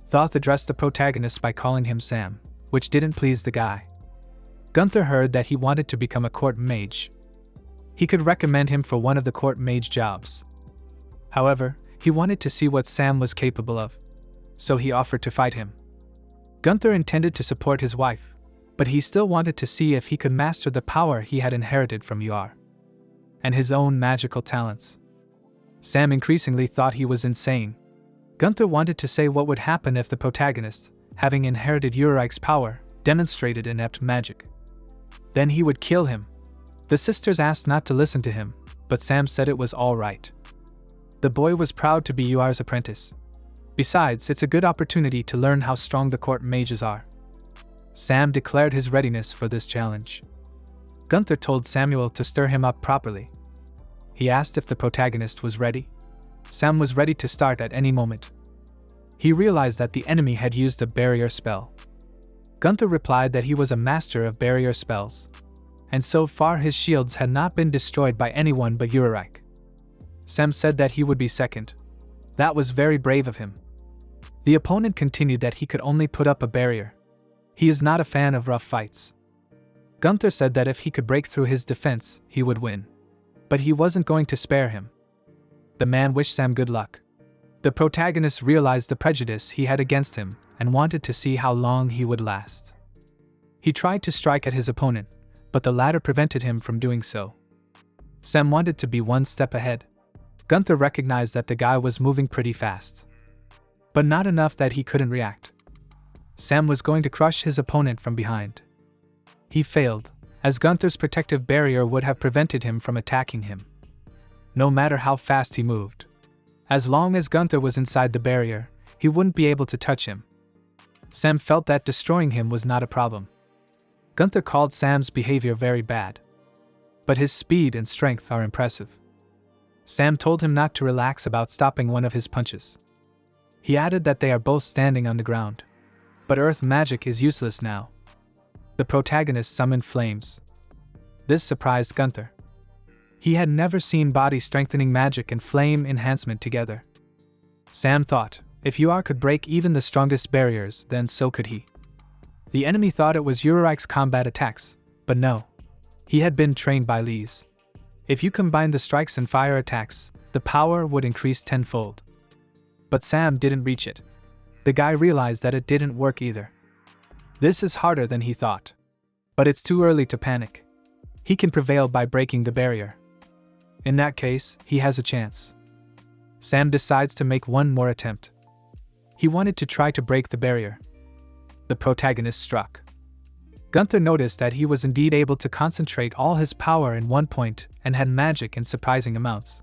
Thoth addressed the protagonist by calling him Sam, which didn't please the guy. Gunther heard that he wanted to become a court mage. He could recommend him for one of the court mage jobs. However, he wanted to see what Sam was capable of, so he offered to fight him. Gunther intended to support his wife, but he still wanted to see if he could master the power he had inherited from Yuar and his own magical talents. Sam increasingly thought he was insane. Gunther wanted to say what would happen if the protagonist, having inherited Urarike's power, demonstrated inept magic. Then he would kill him. The sisters asked not to listen to him, but Sam said it was all right. The boy was proud to be Yuar's apprentice. Besides, it's a good opportunity to learn how strong the court mages are. Sam declared his readiness for this challenge. Gunther told Samuel to stir him up properly. He asked if the protagonist was ready. Sam was ready to start at any moment. He realized that the enemy had used a barrier spell. Gunther replied that he was a master of barrier spells, and so far his shields had not been destroyed by anyone but Urarike. Sam said that he would be second. That was very brave of him. The opponent continued that he could only put up a barrier. He is not a fan of rough fights. Gunther said that if he could break through his defense, he would win. But he wasn't going to spare him. The man wished Sam good luck. The protagonist realized the prejudice he had against him and wanted to see how long he would last. He tried to strike at his opponent, but the latter prevented him from doing so. Sam wanted to be one step ahead. Gunther recognized that the guy was moving pretty fast, but not enough that he couldn't react. Sam was going to crush his opponent from behind. He failed, as Gunther's protective barrier would have prevented him from attacking him. No matter how fast he moved, as long as Gunther was inside the barrier, he wouldn't be able to touch him. Sam felt that destroying him was not a problem. Gunther called Sam's behavior very bad, but his speed and strength are impressive. Sam told him not to relax about stopping one of his punches. He added that they are both standing on the ground, but earth magic is useless now. The protagonist summoned flames. This surprised Gunther. He had never seen body-strengthening magic and flame enhancement together. Sam thought, if Yuar could break even the strongest barriers, then so could he. The enemy thought it was Urarike's combat attacks, but no. He had been trained by Lise. If you combine the strikes and fire attacks, the power would increase tenfold. But Sam didn't reach it. The guy realized that it didn't work either. This is harder than he thought. But it's too early to panic. He can prevail by breaking the barrier. In that case, he has a chance. Sam decides to make one more attempt. He wanted to try to break the barrier. The protagonist struck. Gunther noticed that he was indeed able to concentrate all his power in one point and had magic in surprising amounts.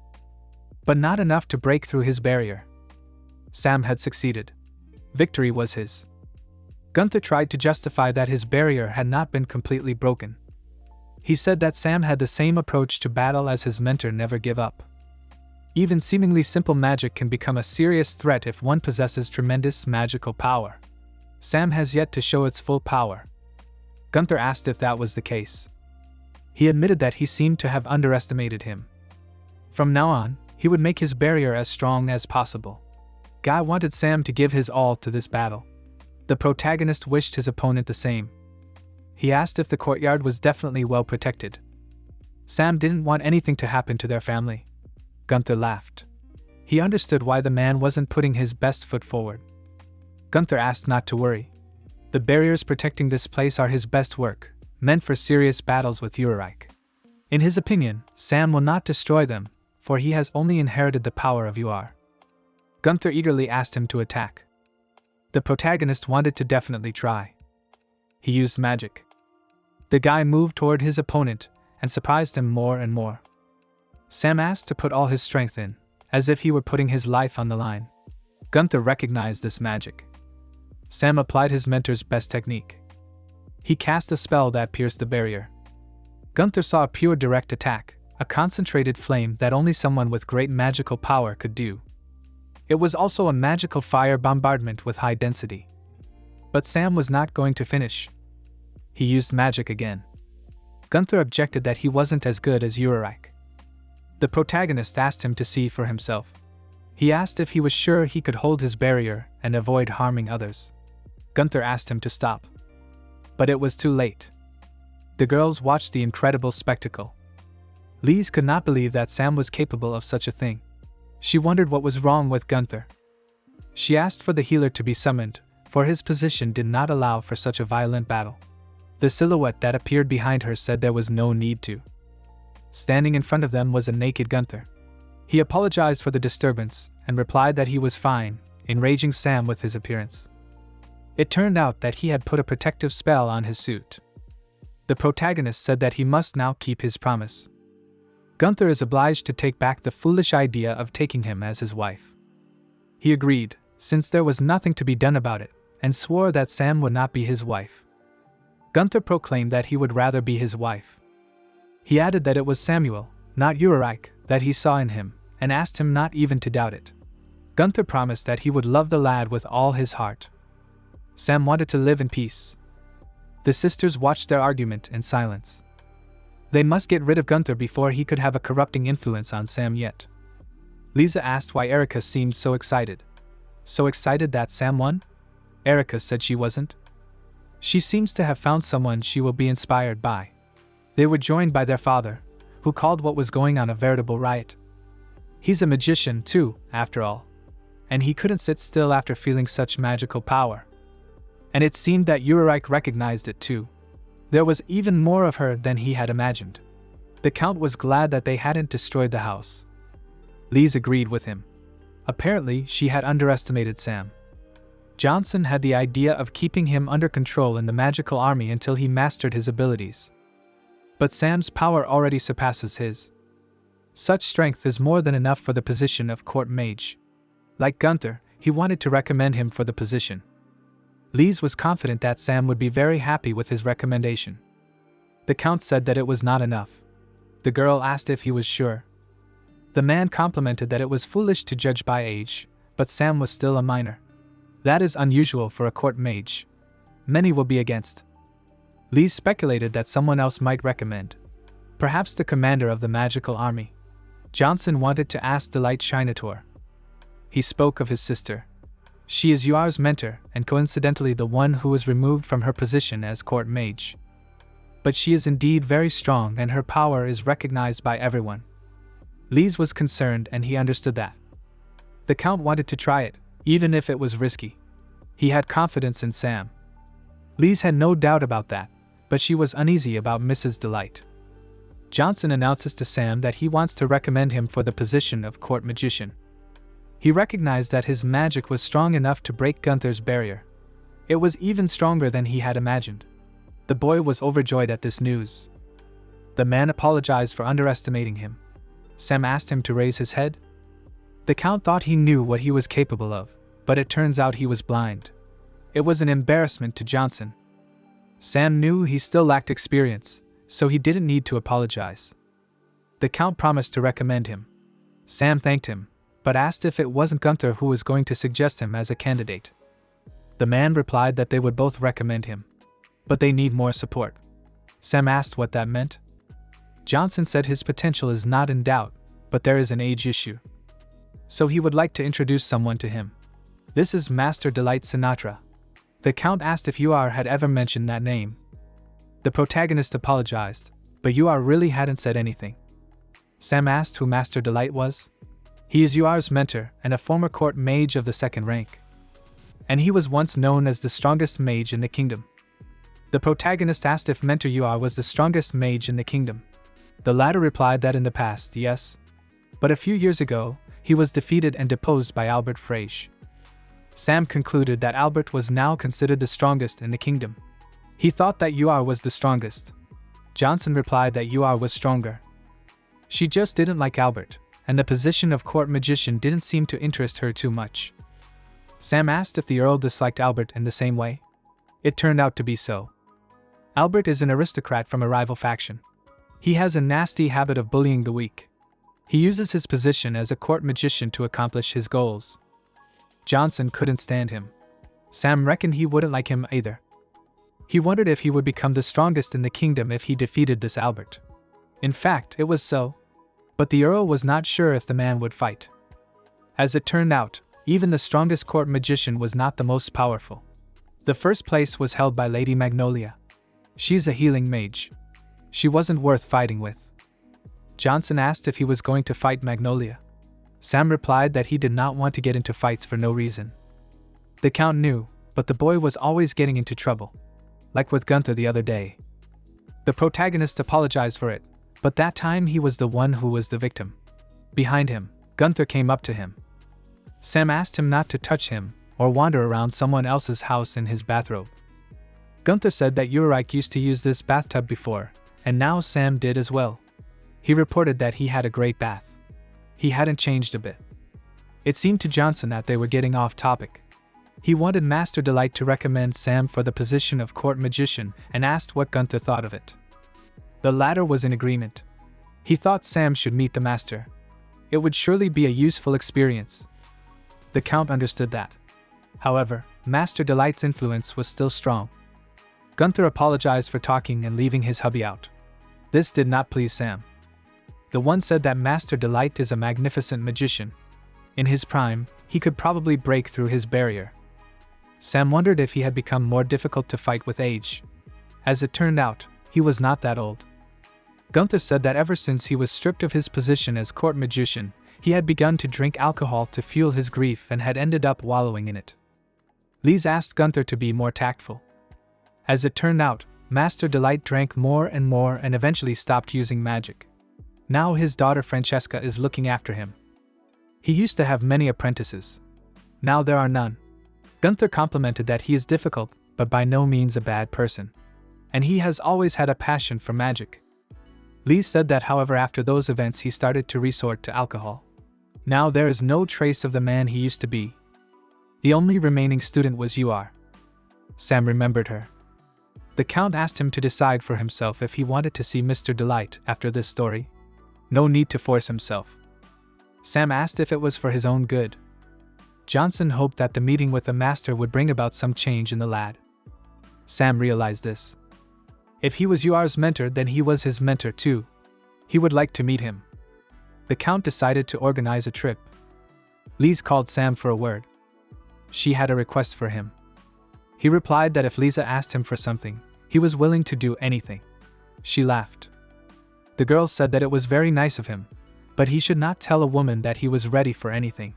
But not enough to break through his barrier. Sam had succeeded. Victory was his. Gunther tried to justify that his barrier had not been completely broken. He said that Sam had the same approach to battle as his mentor, never give up. Even seemingly simple magic can become a serious threat if one possesses tremendous magical power. Sam has yet to show its full power. Gunther asked if that was the case. He admitted that he seemed to have underestimated him. From now on, he would make his barrier as strong as possible. Guy wanted Sam to give his all to this battle. The protagonist wished his opponent the same. He asked if the courtyard was definitely well protected. Sam didn't want anything to happen to their family. Gunther laughed. He understood why the man wasn't putting his best foot forward. Gunther asked not to worry. The barriers protecting this place are his best work, meant for serious battles with Urarike. In his opinion, Sam will not destroy them, for he has only inherited the power of Uar. Gunther eagerly asked him to attack. The protagonist wanted to definitely try. He used magic. The guy moved toward his opponent and surprised him more and more. Sam asked to put all his strength in, as if he were putting his life on the line. Gunther recognized this magic. Sam applied his mentor's best technique. He cast a spell that pierced the barrier. Gunther saw a pure direct attack, a concentrated flame that only someone with great magical power could do. It was also a magical fire bombardment with high density. But Sam was not going to finish. He used magic again. Gunther objected that he wasn't as good as Urarike. The protagonist asked him to see for himself. He asked if he was sure he could hold his barrier and avoid harming others. Gunther asked him to stop. But it was too late. The girls watched the incredible spectacle. Lise could not believe that Sam was capable of such a thing. She wondered what was wrong with Gunther. She asked for the healer to be summoned, for his position did not allow for such a violent battle. The silhouette that appeared behind her said there was no need to. Standing in front of them was a naked Gunther. He apologized for the disturbance and replied that he was fine, enraging Sam with his appearance. It turned out that he had put a protective spell on his suit. The protagonist said that he must now keep his promise. Gunther is obliged to take back the foolish idea of taking him as his wife. He agreed, since there was nothing to be done about it, and swore that Sam would not be his wife. Gunther proclaimed that he would rather be his wife. He added that it was Samuel, not Urarike, that he saw in him, and asked him not even to doubt it. Gunther promised that he would love the lad with all his heart. Sam wanted to live in peace. The sisters watched their argument in silence. They must get rid of Gunther before he could have a corrupting influence on Sam yet. Lisa asked why Erica seemed so excited. So excited that Sam won? Erica said she wasn't. She seems to have found someone she will be inspired by. They were joined by their father, who called what was going on a veritable riot. He's a magician too, after all. And he couldn't sit still after feeling such magical power. And it seemed that Urarike recognized it too. There was even more of her than he had imagined. The Count was glad that they hadn't destroyed the house. Lise agreed with him. Apparently, she had underestimated Sam. Johnson had the idea of keeping him under control in the magical army until he mastered his abilities. But Sam's power already surpasses his. Such strength is more than enough for the position of court mage. Like Gunther, he wanted to recommend him for the position. Lise was confident that Sam would be very happy with his recommendation. The Count said that it was not enough. The girl asked if he was sure. The man complimented that it was foolish to judge by age, but Sam was still a minor. That is unusual for a court mage. Many will be against. Lise speculated that someone else might recommend. Perhaps the commander of the magical army. Johnson wanted to ask Delight Shinator. He spoke of his sister. She is Uar's mentor and coincidentally the one who was removed from her position as court mage. But she is indeed very strong and her power is recognized by everyone. Lise was concerned and he understood that. The Count wanted to try it, even if it was risky. He had confidence in Sam. Lise had no doubt about that, but she was uneasy about Mrs. Delight. Johnson announces to Sam that he wants to recommend him for the position of court magician. He recognized that his magic was strong enough to break Gunther's barrier. It was even stronger than he had imagined. The boy was overjoyed at this news. The man apologized for underestimating him. Sam asked him to raise his head. The Count thought he knew what he was capable of, but it turns out he was blind. It was an embarrassment to Johnson. Sam knew he still lacked experience, so he didn't need to apologize. The Count promised to recommend him. Sam thanked him, but asked if it wasn't Gunther who was going to suggest him as a candidate. The man replied that they would both recommend him, but they need more support. Sam asked what that meant. Johnson said his potential is not in doubt, but there is an age issue. So he would like to introduce someone to him. This is Master Delight Sinatra. The Count asked if Uar had ever mentioned that name. The protagonist apologized, but Uar really hadn't said anything. Sam asked who Master Delight was. He is Uar's mentor and a former court mage of the second rank. And he was once known as the strongest mage in the kingdom. The protagonist asked if Mentor Uar was the strongest mage in the kingdom. The latter replied that in the past, yes. But a few years ago, he was defeated and deposed by Albert Frage. Sam concluded that Albert was now considered the strongest in the kingdom. He thought that Uar was the strongest. Johnson replied that Uar was stronger. She just didn't like Albert, and the position of court magician didn't seem to interest her too much. Sam asked if the Earl disliked Albert in the same way. It turned out to be so. Albert is an aristocrat from a rival faction. He has a nasty habit of bullying the weak. He uses his position as a court magician to accomplish his goals. Johnson couldn't stand him. Sam reckoned he wouldn't like him either. He wondered if he would become the strongest in the kingdom if he defeated this Albert. In fact, it was so. But the Earl was not sure if the man would fight. As it turned out, even the strongest court magician was not the most powerful. The first place was held by Lady Magnolia. She's a healing mage. She wasn't worth fighting with. Johnson asked if he was going to fight Magnolia. Sam replied that he did not want to get into fights for no reason. The Count knew, but the boy was always getting into trouble. Like with Gunther the other day. The protagonist apologized for it, but that time he was the one who was the victim. Behind him, Gunther came up to him. Sam asked him not to touch him or wander around someone else's house in his bathrobe. Gunther said that Ulrich used to use this bathtub before, and now Sam did as well. He reported that he had a great bath. He hadn't changed a bit. It seemed to Johnson that they were getting off topic. He wanted Master Delight to recommend Sam for the position of court magician and asked what Gunther thought of it. The latter was in agreement. He thought Sam should meet the master. It would surely be a useful experience. The Count understood that. However, Master Delight's influence was still strong. Gunther apologized for talking and leaving his hubby out. This did not please Sam. The one said that Master Delight is a magnificent magician. In his prime, he could probably break through his barrier. Sam wondered if he had become more difficult to fight with age. As it turned out, he was not that old. Gunther said that ever since he was stripped of his position as court magician, he had begun to drink alcohol to fuel his grief and had ended up wallowing in it. Lise asked Gunther to be more tactful. As it turned out, Master Delight drank more and eventually stopped using magic. Now his daughter Francesca is looking after him. He used to have many apprentices. Now there are none. Gunther complimented that he is difficult, but by no means a bad person. And he has always had a passion for magic. Lise said that however after those events he started to resort to alcohol. Now there is no trace of the man he used to be. The only remaining student was Uar. Sam remembered her. The Count asked him to decide for himself if he wanted to see Mr. Delight after this story. No need to force himself. Sam asked if it was for his own good. Johnson hoped that the meeting with the master would bring about some change in the lad. Sam realized this. If he was Uar's mentor, then he was his mentor too. He would like to meet him. The Count decided to organize a trip. Lise called Sam for a word. She had a request for him. He replied that if Lisa asked him for something, he was willing to do anything. She laughed. The girl said that it was very nice of him, but he should not tell a woman that he was ready for anything.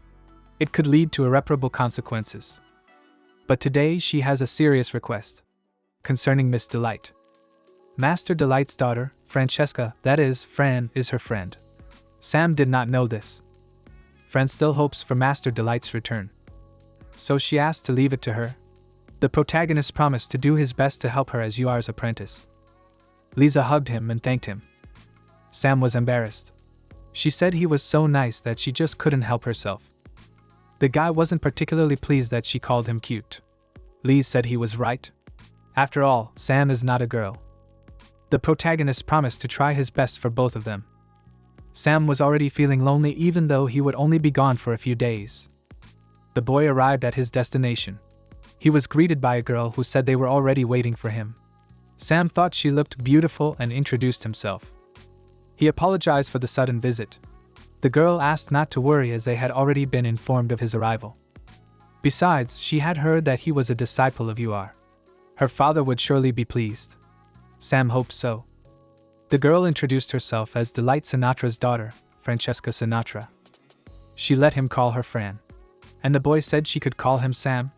It could lead to irreparable consequences. But today she has a serious request. Concerning Miss Delight. Master Delight's daughter, Francesca, that is, Fran, is her friend. Sam did not know this. Fran still hopes for Master Delight's return. So she asked to leave it to her. The protagonist promised to do his best to help her as Uar's apprentice. Lisa hugged him and thanked him. Sam was embarrassed. She said he was so nice that she just couldn't help herself. The guy wasn't particularly pleased that she called him cute. Lise said he was right. After all, Sam is not a girl. The protagonist promised to try his best for both of them. Sam was already feeling lonely even though he would only be gone for a few days. The boy arrived at his destination. He was greeted by a girl who said they were already waiting for him. Sam thought she looked beautiful and introduced himself. He apologized for the sudden visit. The girl asked not to worry as they had already been informed of his arrival. Besides, she had heard that he was a disciple of UR. Her father would surely be pleased. Sam hoped so. The girl introduced herself as Delight Sinatra's daughter, Francesca Sinatra. She let him call her Fran. And the boy said she could call him Sam.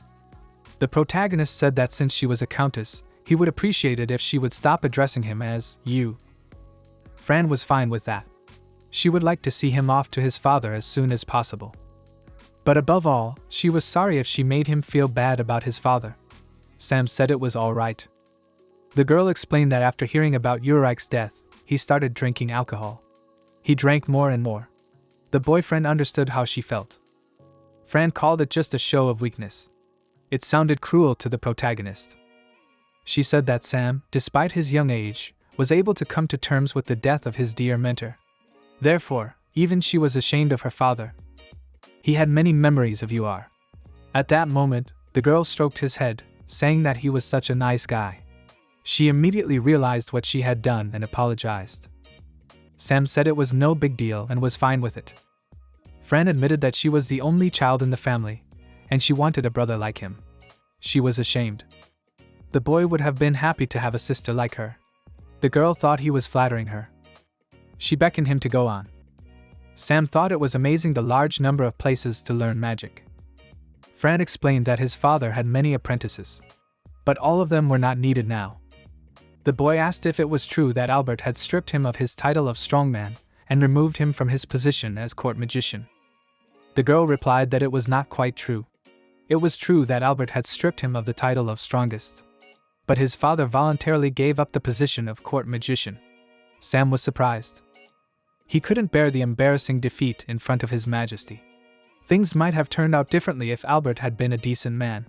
The protagonist said that since she was a countess, he would appreciate it if she would stop addressing him as you. Fran was fine with that. She would like to see him off to his father as soon as possible. But above all, she was sorry if she made him feel bad about his father. Sam said it was all right. The girl explained that after hearing about Ulrich's death, he started drinking alcohol. He drank more and more. The boyfriend understood how she felt. Fran called it just a show of weakness. It sounded cruel to the protagonist. She said that Sam, despite his young age, was able to come to terms with the death of his dear mentor. Therefore, even she was ashamed of her father. He had many memories of UR. At that moment, the girl stroked his head, saying that he was such a nice guy. She immediately realized what she had done and apologized. Sam said it was no big deal and was fine with it. Fran admitted that she was the only child in the family, and she wanted a brother like him. She was ashamed. The boy would have been happy to have a sister like her. The girl thought he was flattering her. She beckoned him to go on. Sam thought it was amazing the large number of places to learn magic. Fran explained that his father had many apprentices, but all of them were not needed now. The boy asked if it was true that Albert had stripped him of his title of strongman and removed him from his position as court magician. The girl replied that it was not quite true. It was true that Albert had stripped him of the title of strongest, but his father voluntarily gave up the position of court magician. Sam was surprised. He couldn't bear the embarrassing defeat in front of His Majesty. Things might have turned out differently if Albert had been a decent man.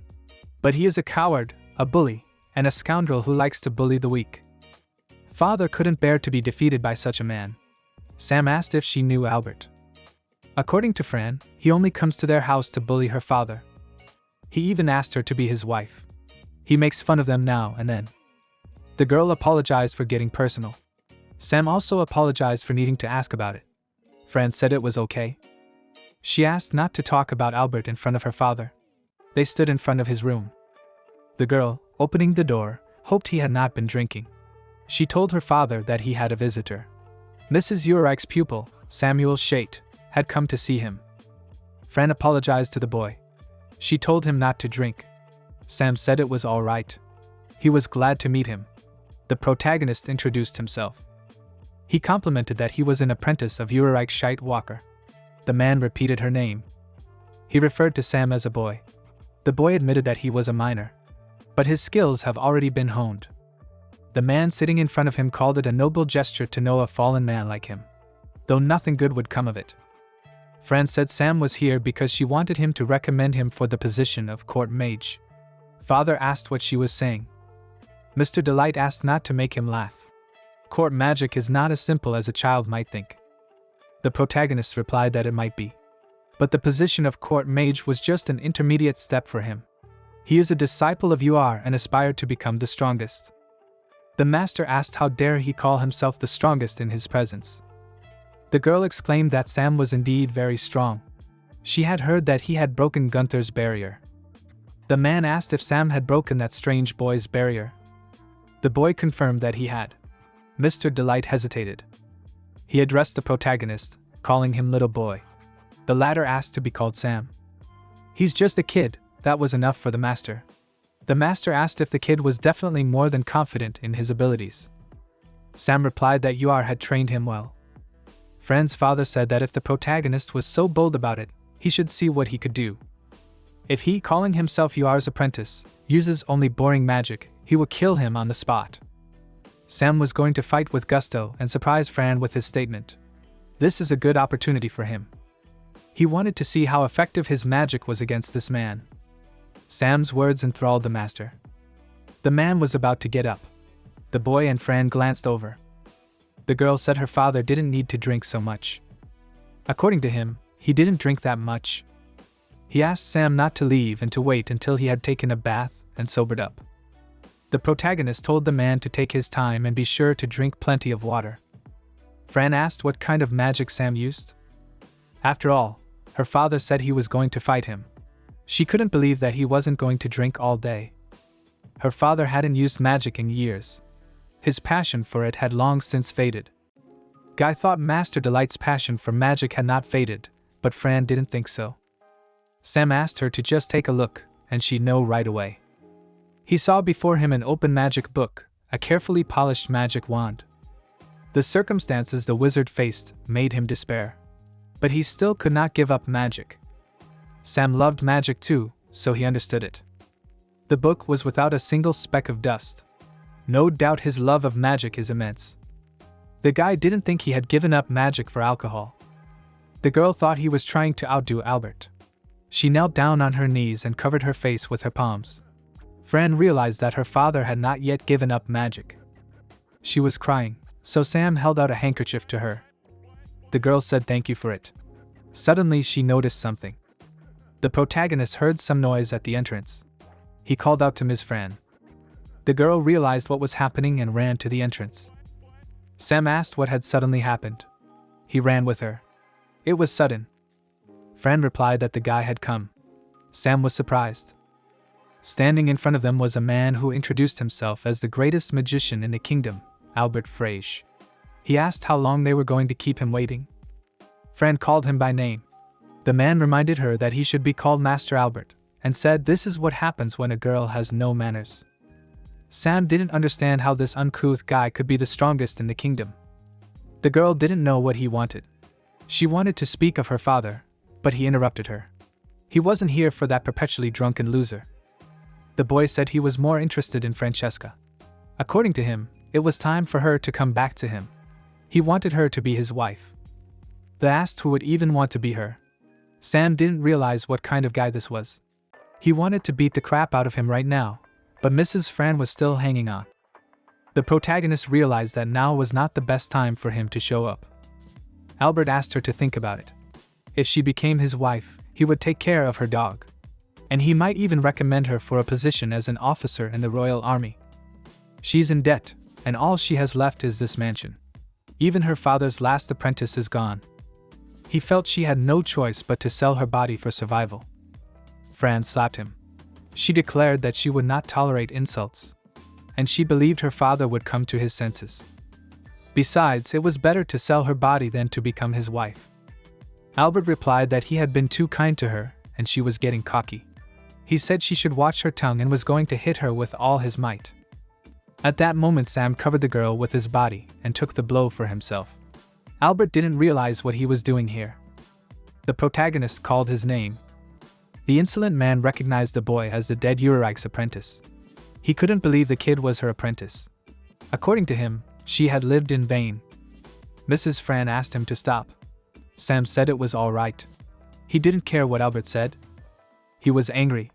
But he is a coward, a bully, and a scoundrel who likes to bully the weak. Father couldn't bear to be defeated by such a man. Sam asked if she knew Albert. According to Fran, he only comes to their house to bully her father. He even asked her to be his wife. He makes fun of them now and then. The girl apologized for getting personal. Sam also apologized for needing to ask about it. Fran said it was okay. She asked not to talk about Albert in front of her father. They stood in front of his room. The girl, opening the door, hoped he had not been drinking. She told her father that he had a visitor. Mrs. Ulrich's pupil, Samuel Schate, had come to see him. Fran apologized to the boy. She told him not to drink. Sam said it was all right. He was glad to meet him. The protagonist introduced himself. He complimented that he was an apprentice of Ulrich Schate Walker. The man repeated her name. He referred to Sam as a boy. The boy admitted that he was a minor, but his skills have already been honed. The man sitting in front of him called it a noble gesture to know a fallen man like him, though nothing good would come of it. Fran said Sam was here because she wanted him to recommend him for the position of court mage. Father asked what she was saying. Mr. Delight asked not to make him laugh. Court magic is not as simple as a child might think. The protagonist replied that it might be. But the position of court mage was just an intermediate step for him. He is a disciple of UR and aspired to become the strongest. The master asked how dare he call himself the strongest in his presence. The girl exclaimed that Sam was indeed very strong. She had heard that he had broken Gunther's barrier. The man asked if Sam had broken that strange boy's barrier. The boy confirmed that he had. Mr. Delight hesitated. He addressed the protagonist, calling him little boy. The latter asked to be called Sam. He's just a kid, that was enough for the master. The master asked if the kid was definitely more than confident in his abilities. Sam replied that UR had trained him well. Fran's father said that if the protagonist was so bold about it, he should see what he could do. If he, calling himself UR's apprentice, uses only boring magic, he will kill him on the spot. Sam was going to fight with gusto and surprise Fran with his statement. This is a good opportunity for him. He wanted to see how effective his magic was against this man. Sam's words enthralled the master. The man was about to get up. The boy and Fran glanced over. The girl said her father didn't need to drink so much. According to him, he didn't drink that much. He asked Sam not to leave and to wait until he had taken a bath and sobered up. The protagonist told the man to take his time and be sure to drink plenty of water. Fran asked what kind of magic Sam used. After all, her father said he was going to fight him. She couldn't believe that he wasn't going to drink all day. Her father hadn't used magic in years. His passion for it had long since faded. Guy thought Master Delight's passion for magic had not faded, but Fran didn't think so. Sam asked her to just take a look, and she'd know right away. He saw before him an open magic book, a carefully polished magic wand. The circumstances the wizard faced made him despair. But he still could not give up magic. Sam loved magic too, so he understood it. The book was without a single speck of dust. No doubt his love of magic is immense. The guy didn't think he had given up magic for alcohol. The girl thought he was trying to outdo Albert. She knelt down on her knees and covered her face with her palms. Fran realized that her father had not yet given up magic. She was crying, so Sam held out a handkerchief to her. The girl said thank you for it. Suddenly she noticed something. The protagonist heard some noise at the entrance. He called out to Ms. Fran. The girl realized what was happening and ran to the entrance. Sam asked what had suddenly happened. He ran with her. It was sudden. Fran replied that the guy had come. Sam was surprised. Standing in front of them was a man who introduced himself as the greatest magician in the kingdom, Albert Frage. He asked how long they were going to keep him waiting. Fran called him by name. The man reminded her that he should be called Master Albert, and said this is what happens when a girl has no manners. Sam didn't understand how this uncouth guy could be the strongest in the kingdom. The girl didn't know what he wanted. She wanted to speak of her father, but he interrupted her. He wasn't here for that perpetually drunken loser. The boy said he was more interested in Francesca. According to him, it was time for her to come back to him. He wanted her to be his wife. They asked who would even want to be her. Sam didn't realize what kind of guy this was. He wanted to beat the crap out of him right now, but Mrs. Fran was still hanging on. The protagonist realized that now was not the best time for him to show up. Albert asked her to think about it. If she became his wife, he would take care of her dog. And he might even recommend her for a position as an officer in the Royal Army. She's in debt, and all she has left is this mansion. Even her father's last apprentice is gone. He felt she had no choice but to sell her body for survival. Fran slapped him. She declared that she would not tolerate insults, and she believed her father would come to his senses. Besides, it was better to sell her body than to become his wife. Albert replied that he had been too kind to her, and she was getting cocky. He said she should watch her tongue and was going to hit her with all his might. At that moment, Sam covered the girl with his body and took the blow for himself. Albert didn't realize what he was doing here. The protagonist called his name. The insolent man recognized the boy as the dead Ulrich's apprentice. He couldn't believe the kid was her apprentice. According to him, she had lived in vain. Mrs. Fran asked him to stop. Sam said it was all right. He didn't care what Albert said. He was angry.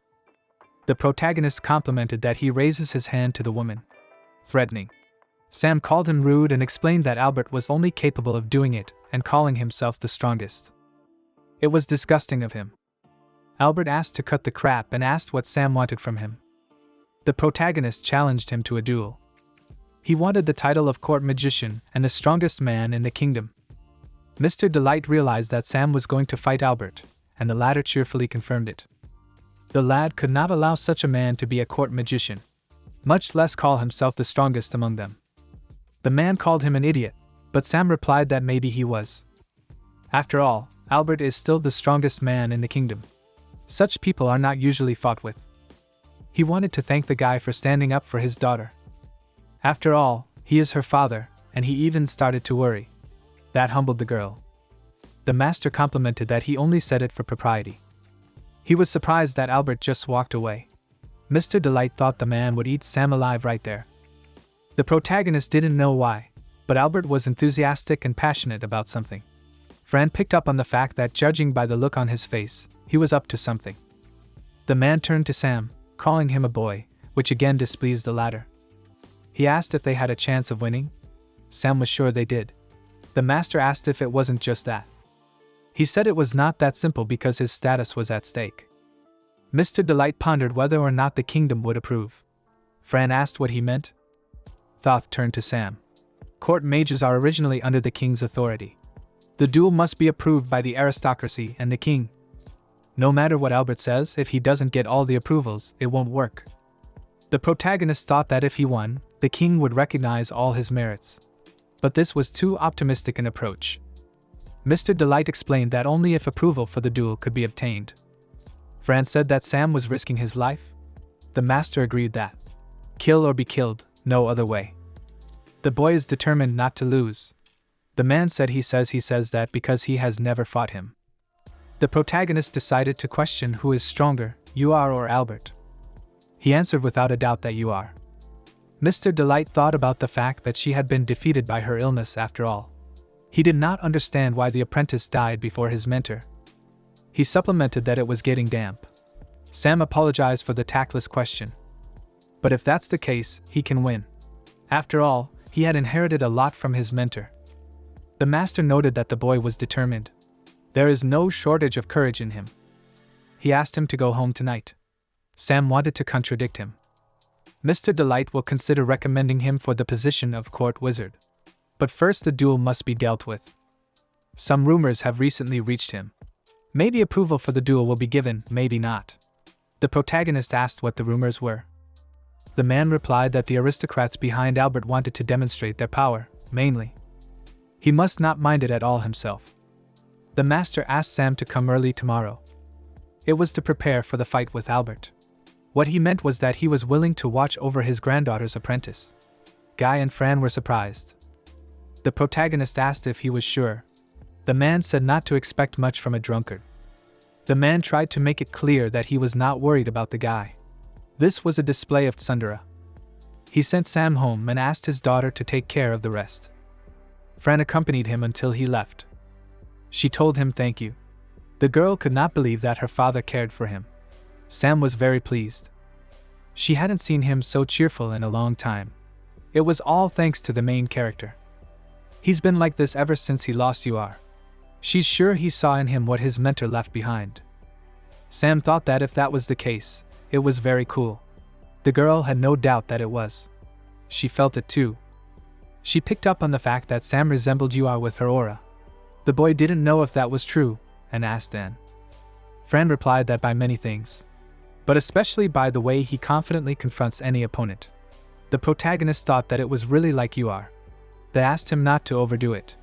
The protagonist complimented that he raises his hand to the woman. Threatening. Sam called him rude and explained that Albert was only capable of doing it and calling himself the strongest. It was disgusting of him. Albert asked to cut the crap and asked what Sam wanted from him. The protagonist challenged him to a duel. He wanted the title of court magician and the strongest man in the kingdom. Mr. Delight realized that Sam was going to fight Albert, and the latter cheerfully confirmed it. The lad could not allow such a man to be a court magician, much less call himself the strongest among them. The man called him an idiot, but Sam replied that maybe he was. After all, Albert is still the strongest man in the kingdom. Such people are not usually fought with. He wanted to thank the guy for standing up for his daughter. After all, he is her father, and he even started to worry. That humbled the girl. The master complimented that he only said it for propriety. He was surprised that Albert just walked away. Mr. Delight thought the man would eat Sam alive right there. The protagonist didn't know why, but Albert was enthusiastic and passionate about something. Fran picked up on the fact that, judging by the look on his face, he was up to something. The man turned to Sam, calling him a boy, which again displeased the latter. He asked if they had a chance of winning. Sam was sure they did. The master asked if it wasn't just that. He said it was not that simple because his status was at stake. Mr. Delight pondered whether or not the kingdom would approve. Fran asked what he meant. Thoth turned to Sam. Court mages are originally under the king's authority. The duel must be approved by the aristocracy and the king. No matter what Albert says, if he doesn't get all the approvals, it won't work. The protagonist thought that if he won, the king would recognize all his merits. But this was too optimistic an approach. Mr. Delight explained that only if approval for the duel could be obtained. Fran said that Sam was risking his life. The master agreed that kill or be killed, no other way. The boy is determined not to lose. The man said he says that because he has never fought him. The protagonist decided to question who is stronger, you are or Albert. He answered without a doubt that you are. Mr. Delight thought about the fact that she had been defeated by her illness after all. He did not understand why the apprentice died before his mentor. He supplemented that it was getting damp. Sam apologized for the tactless question. But if that's the case, he can win. After all, he had inherited a lot from his mentor. The master noted that the boy was determined. There is no shortage of courage in him. He asked him to go home tonight. Sam wanted to contradict him. Mr. Delight will consider recommending him for the position of court wizard. But first the duel must be dealt with. Some rumors have recently reached him. Maybe approval for the duel will be given, maybe not. The protagonist asked what the rumors were. The man replied that the aristocrats behind Albert wanted to demonstrate their power, mainly. He must not mind it at all himself. The master asked Sam to come early tomorrow. It was to prepare for the fight with Albert. What he meant was that he was willing to watch over his granddaughter's apprentice. Guy and Fran were surprised. The protagonist asked if he was sure. The man said not to expect much from a drunkard. The man tried to make it clear that he was not worried about the guy. This was a display of tsundere. He sent Sam home and asked his daughter to take care of the rest. Fran accompanied him until he left. She told him thank you. The girl could not believe that her father cared for him. Sam was very pleased. She hadn't seen him so cheerful in a long time. It was all thanks to the main character. He's been like this ever since he lost UR. She's sure he saw in him what his mentor left behind. Sam thought that if that was the case, it was very cool. The girl had no doubt that it was. She felt it too. She picked up on the fact that Sam resembled UR with her aura. The boy didn't know if that was true, and asked Anne. Fran replied that by many things, but especially by the way he confidently confronts any opponent. The protagonist thought that it was really like UR. They asked him not to overdo it.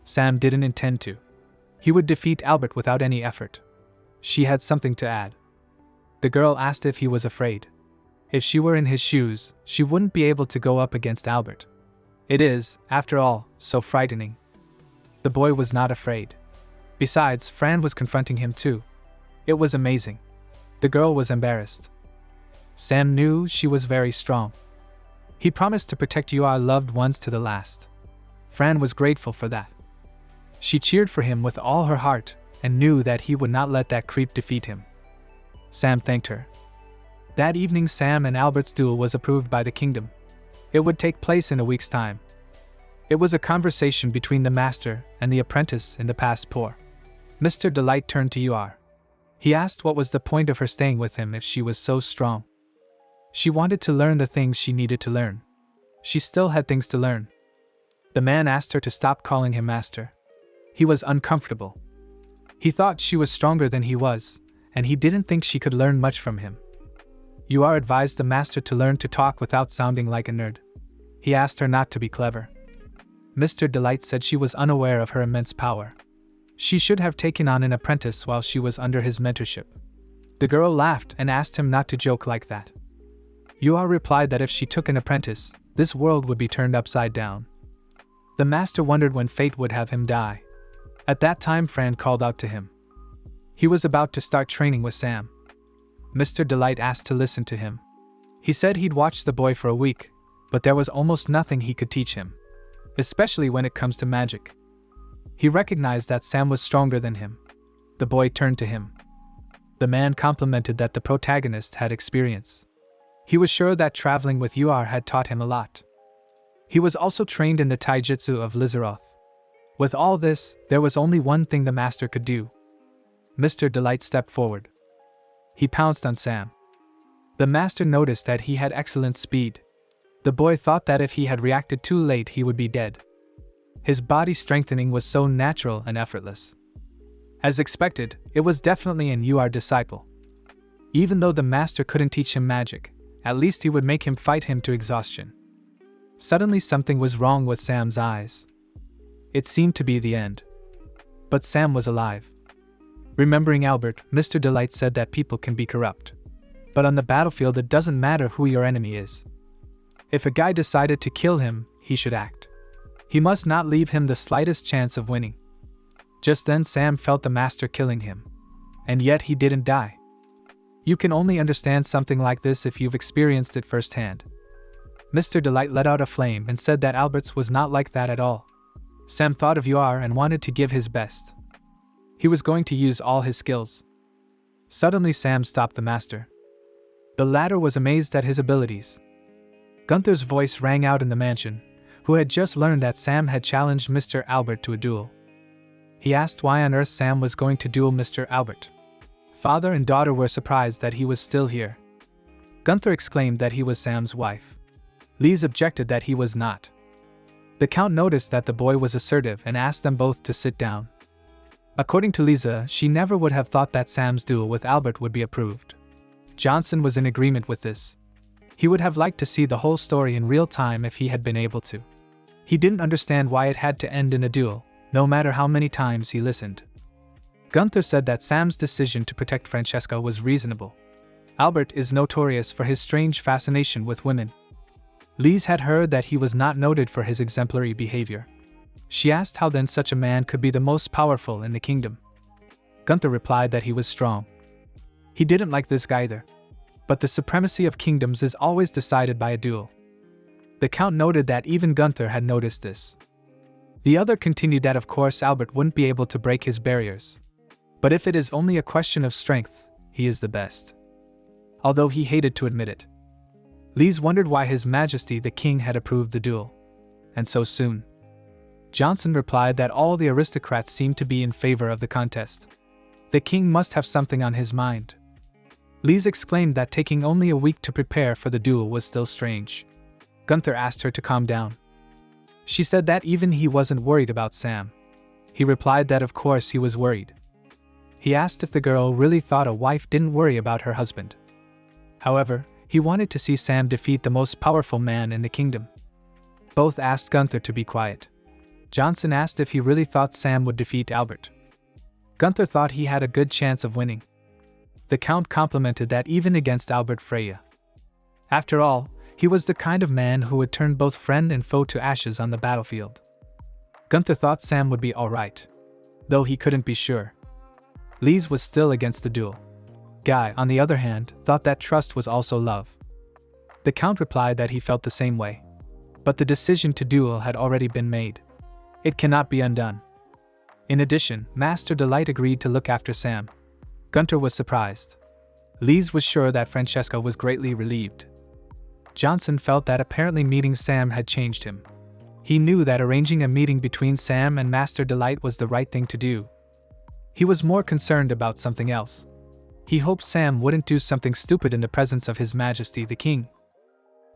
Sam didn't intend to. He would defeat Albert without any effort. She had something to add. The girl asked if he was afraid. If she were in his shoes, she wouldn't be able to go up against Albert. It is, after all, so frightening. The boy was not afraid. Besides, Fran was confronting him too. It was amazing. The girl was embarrassed. Sam knew she was very strong. He promised to protect your loved ones to the last. Fran was grateful for that. She cheered for him with all her heart and knew that he would not let that creep defeat him. Sam thanked her. That evening Sam and Albert's duel was approved by the kingdom. It would take place in a week's time. It was a conversation between the master and the apprentice in the past pour. Mr. Delight turned to UR. He asked what was the point of her staying with him if she was so strong. She wanted to learn the things she needed to learn. She still had things to learn. The man asked her to stop calling him master. He was uncomfortable. He thought she was stronger than he was, and he didn't think she could learn much from him. UR advised the master to learn to talk without sounding like a nerd. He asked her not to be clever. Mr. Delight said she was unaware of her immense power. She should have taken on an apprentice while she was under his mentorship. The girl laughed and asked him not to joke like that. UR replied that if she took an apprentice, this world would be turned upside down. The master wondered when fate would have him die. At that time Fran called out to him. He was about to start training with Sam. Mr. Delight asked to listen to him. He said he'd watched the boy for a week, but there was almost nothing he could teach him, especially when it comes to magic. He recognized that Sam was stronger than him. The boy turned to him. The man complimented that the protagonist had experience. He was sure that traveling with UR had taught him a lot. He was also trained in the taijutsu of Lizaroth. With all this, there was only one thing the master could do. Mr. Delight stepped forward. He pounced on Sam. The master noticed that he had excellent speed. The boy thought that if he had reacted too late he would be dead. His body strengthening was so natural and effortless. As expected, it was definitely an UR disciple. Even though the master couldn't teach him magic, at least he would make him fight him to exhaustion. Suddenly something was wrong with Sam's eyes. It seemed to be the end. But Sam was alive. Remembering Albert, Mr. Delight said that people can be corrupt. But on the battlefield it doesn't matter who your enemy is. If a guy decided to kill him, he should act. He must not leave him the slightest chance of winning. Just then Sam felt the master killing him. And yet he didn't die. You can only understand something like this if you've experienced it firsthand. Mr. Delight let out a flame and said that Albert's was not like that at all. Sam thought of UR and wanted to give his best. He was going to use all his skills. Suddenly Sam stopped the master. The latter was amazed at his abilities. Gunther's voice rang out in the mansion, who had just learned that Sam had challenged Mr. Albert to a duel. He asked why on earth Sam was going to duel Mr. Albert. Father and daughter were surprised that he was still here. Gunther exclaimed that he was Sam's wife. Lise objected that he was not. The Count noticed that the boy was assertive and asked them both to sit down. According to Lisa, she never would have thought that Sam's duel with Albert would be approved. Johnson was in agreement with this. He would have liked to see the whole story in real time if he had been able to. He didn't understand why it had to end in a duel, no matter how many times he listened. Gunther said that Sam's decision to protect Francesca was reasonable. Albert is notorious for his strange fascination with women. Lise had heard that he was not noted for his exemplary behavior. She asked how then such a man could be the most powerful in the kingdom. Gunther replied that he was strong. He didn't like this guy either. But the supremacy of kingdoms is always decided by a duel. The Count noted that even Gunther had noticed this. The other continued that of course Albert wouldn't be able to break his barriers. But if it is only a question of strength, he is the best. Although he hated to admit it. Lise wondered why His Majesty the King had approved the duel. And so soon. Johnson replied that all the aristocrats seemed to be in favor of the contest. The king must have something on his mind. Lise exclaimed that taking only a week to prepare for the duel was still strange. Gunther asked her to calm down. She said that even he wasn't worried about Sam. He replied that of course he was worried. He asked if the girl really thought a wife didn't worry about her husband. However, he wanted to see Sam defeat the most powerful man in the kingdom. Both asked Gunther to be quiet. Johnson asked if he really thought Sam would defeat Albert. Gunther thought he had a good chance of winning. The Count complimented that even against Albert Freya. After all, he was the kind of man who would turn both friend and foe to ashes on the battlefield. Gunther thought Sam would be alright, though he couldn't be sure. Lise was still against the duel. Guy, on the other hand, thought that trust was also love. The Count replied that he felt the same way. But the decision to duel had already been made. It cannot be undone. In addition, Master Delight agreed to look after Sam. Gunther was surprised. Lise was sure that Francesca was greatly relieved. Johnson felt that apparently meeting Sam had changed him. He knew that arranging a meeting between Sam and Master Delight was the right thing to do. He was more concerned about something else. He hoped Sam wouldn't do something stupid in the presence of His Majesty the King.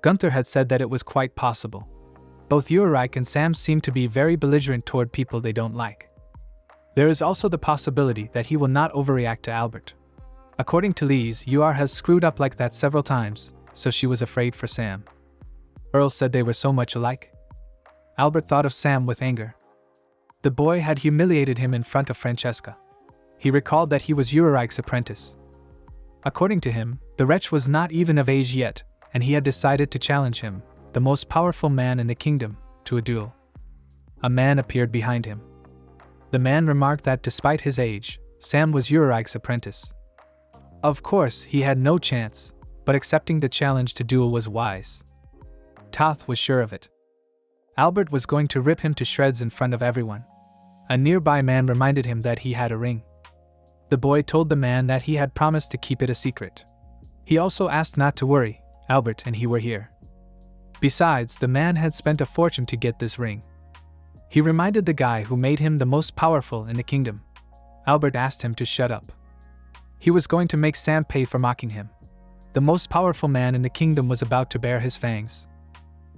Gunther had said that it was quite possible. Both Ulrich and Sam seem to be very belligerent toward people they don't like. There is also the possibility that he will not overreact to Albert. According to Lise, UR has screwed up like that several times, so she was afraid for Sam. Earl said they were so much alike. Albert thought of Sam with anger. The boy had humiliated him in front of Francesca. He recalled that he was Ulrich's apprentice. According to him, the wretch was not even of age yet, and he had decided to challenge him, the most powerful man in the kingdom, to a duel. A man appeared behind him. The man remarked that despite his age, Sam was Ulrich's apprentice. Of course, he had no chance, but accepting the challenge to duel was wise. Toth was sure of it. Albert was going to rip him to shreds in front of everyone. A nearby man reminded him that he had a ring. The boy told the man that he had promised to keep it a secret. He also asked not to worry, Albert and he were here. Besides, the man had spent a fortune to get this ring. He reminded the guy who made him the most powerful in the kingdom. Albert asked him to shut up. He was going to make Sam pay for mocking him. The most powerful man in the kingdom was about to bare his fangs.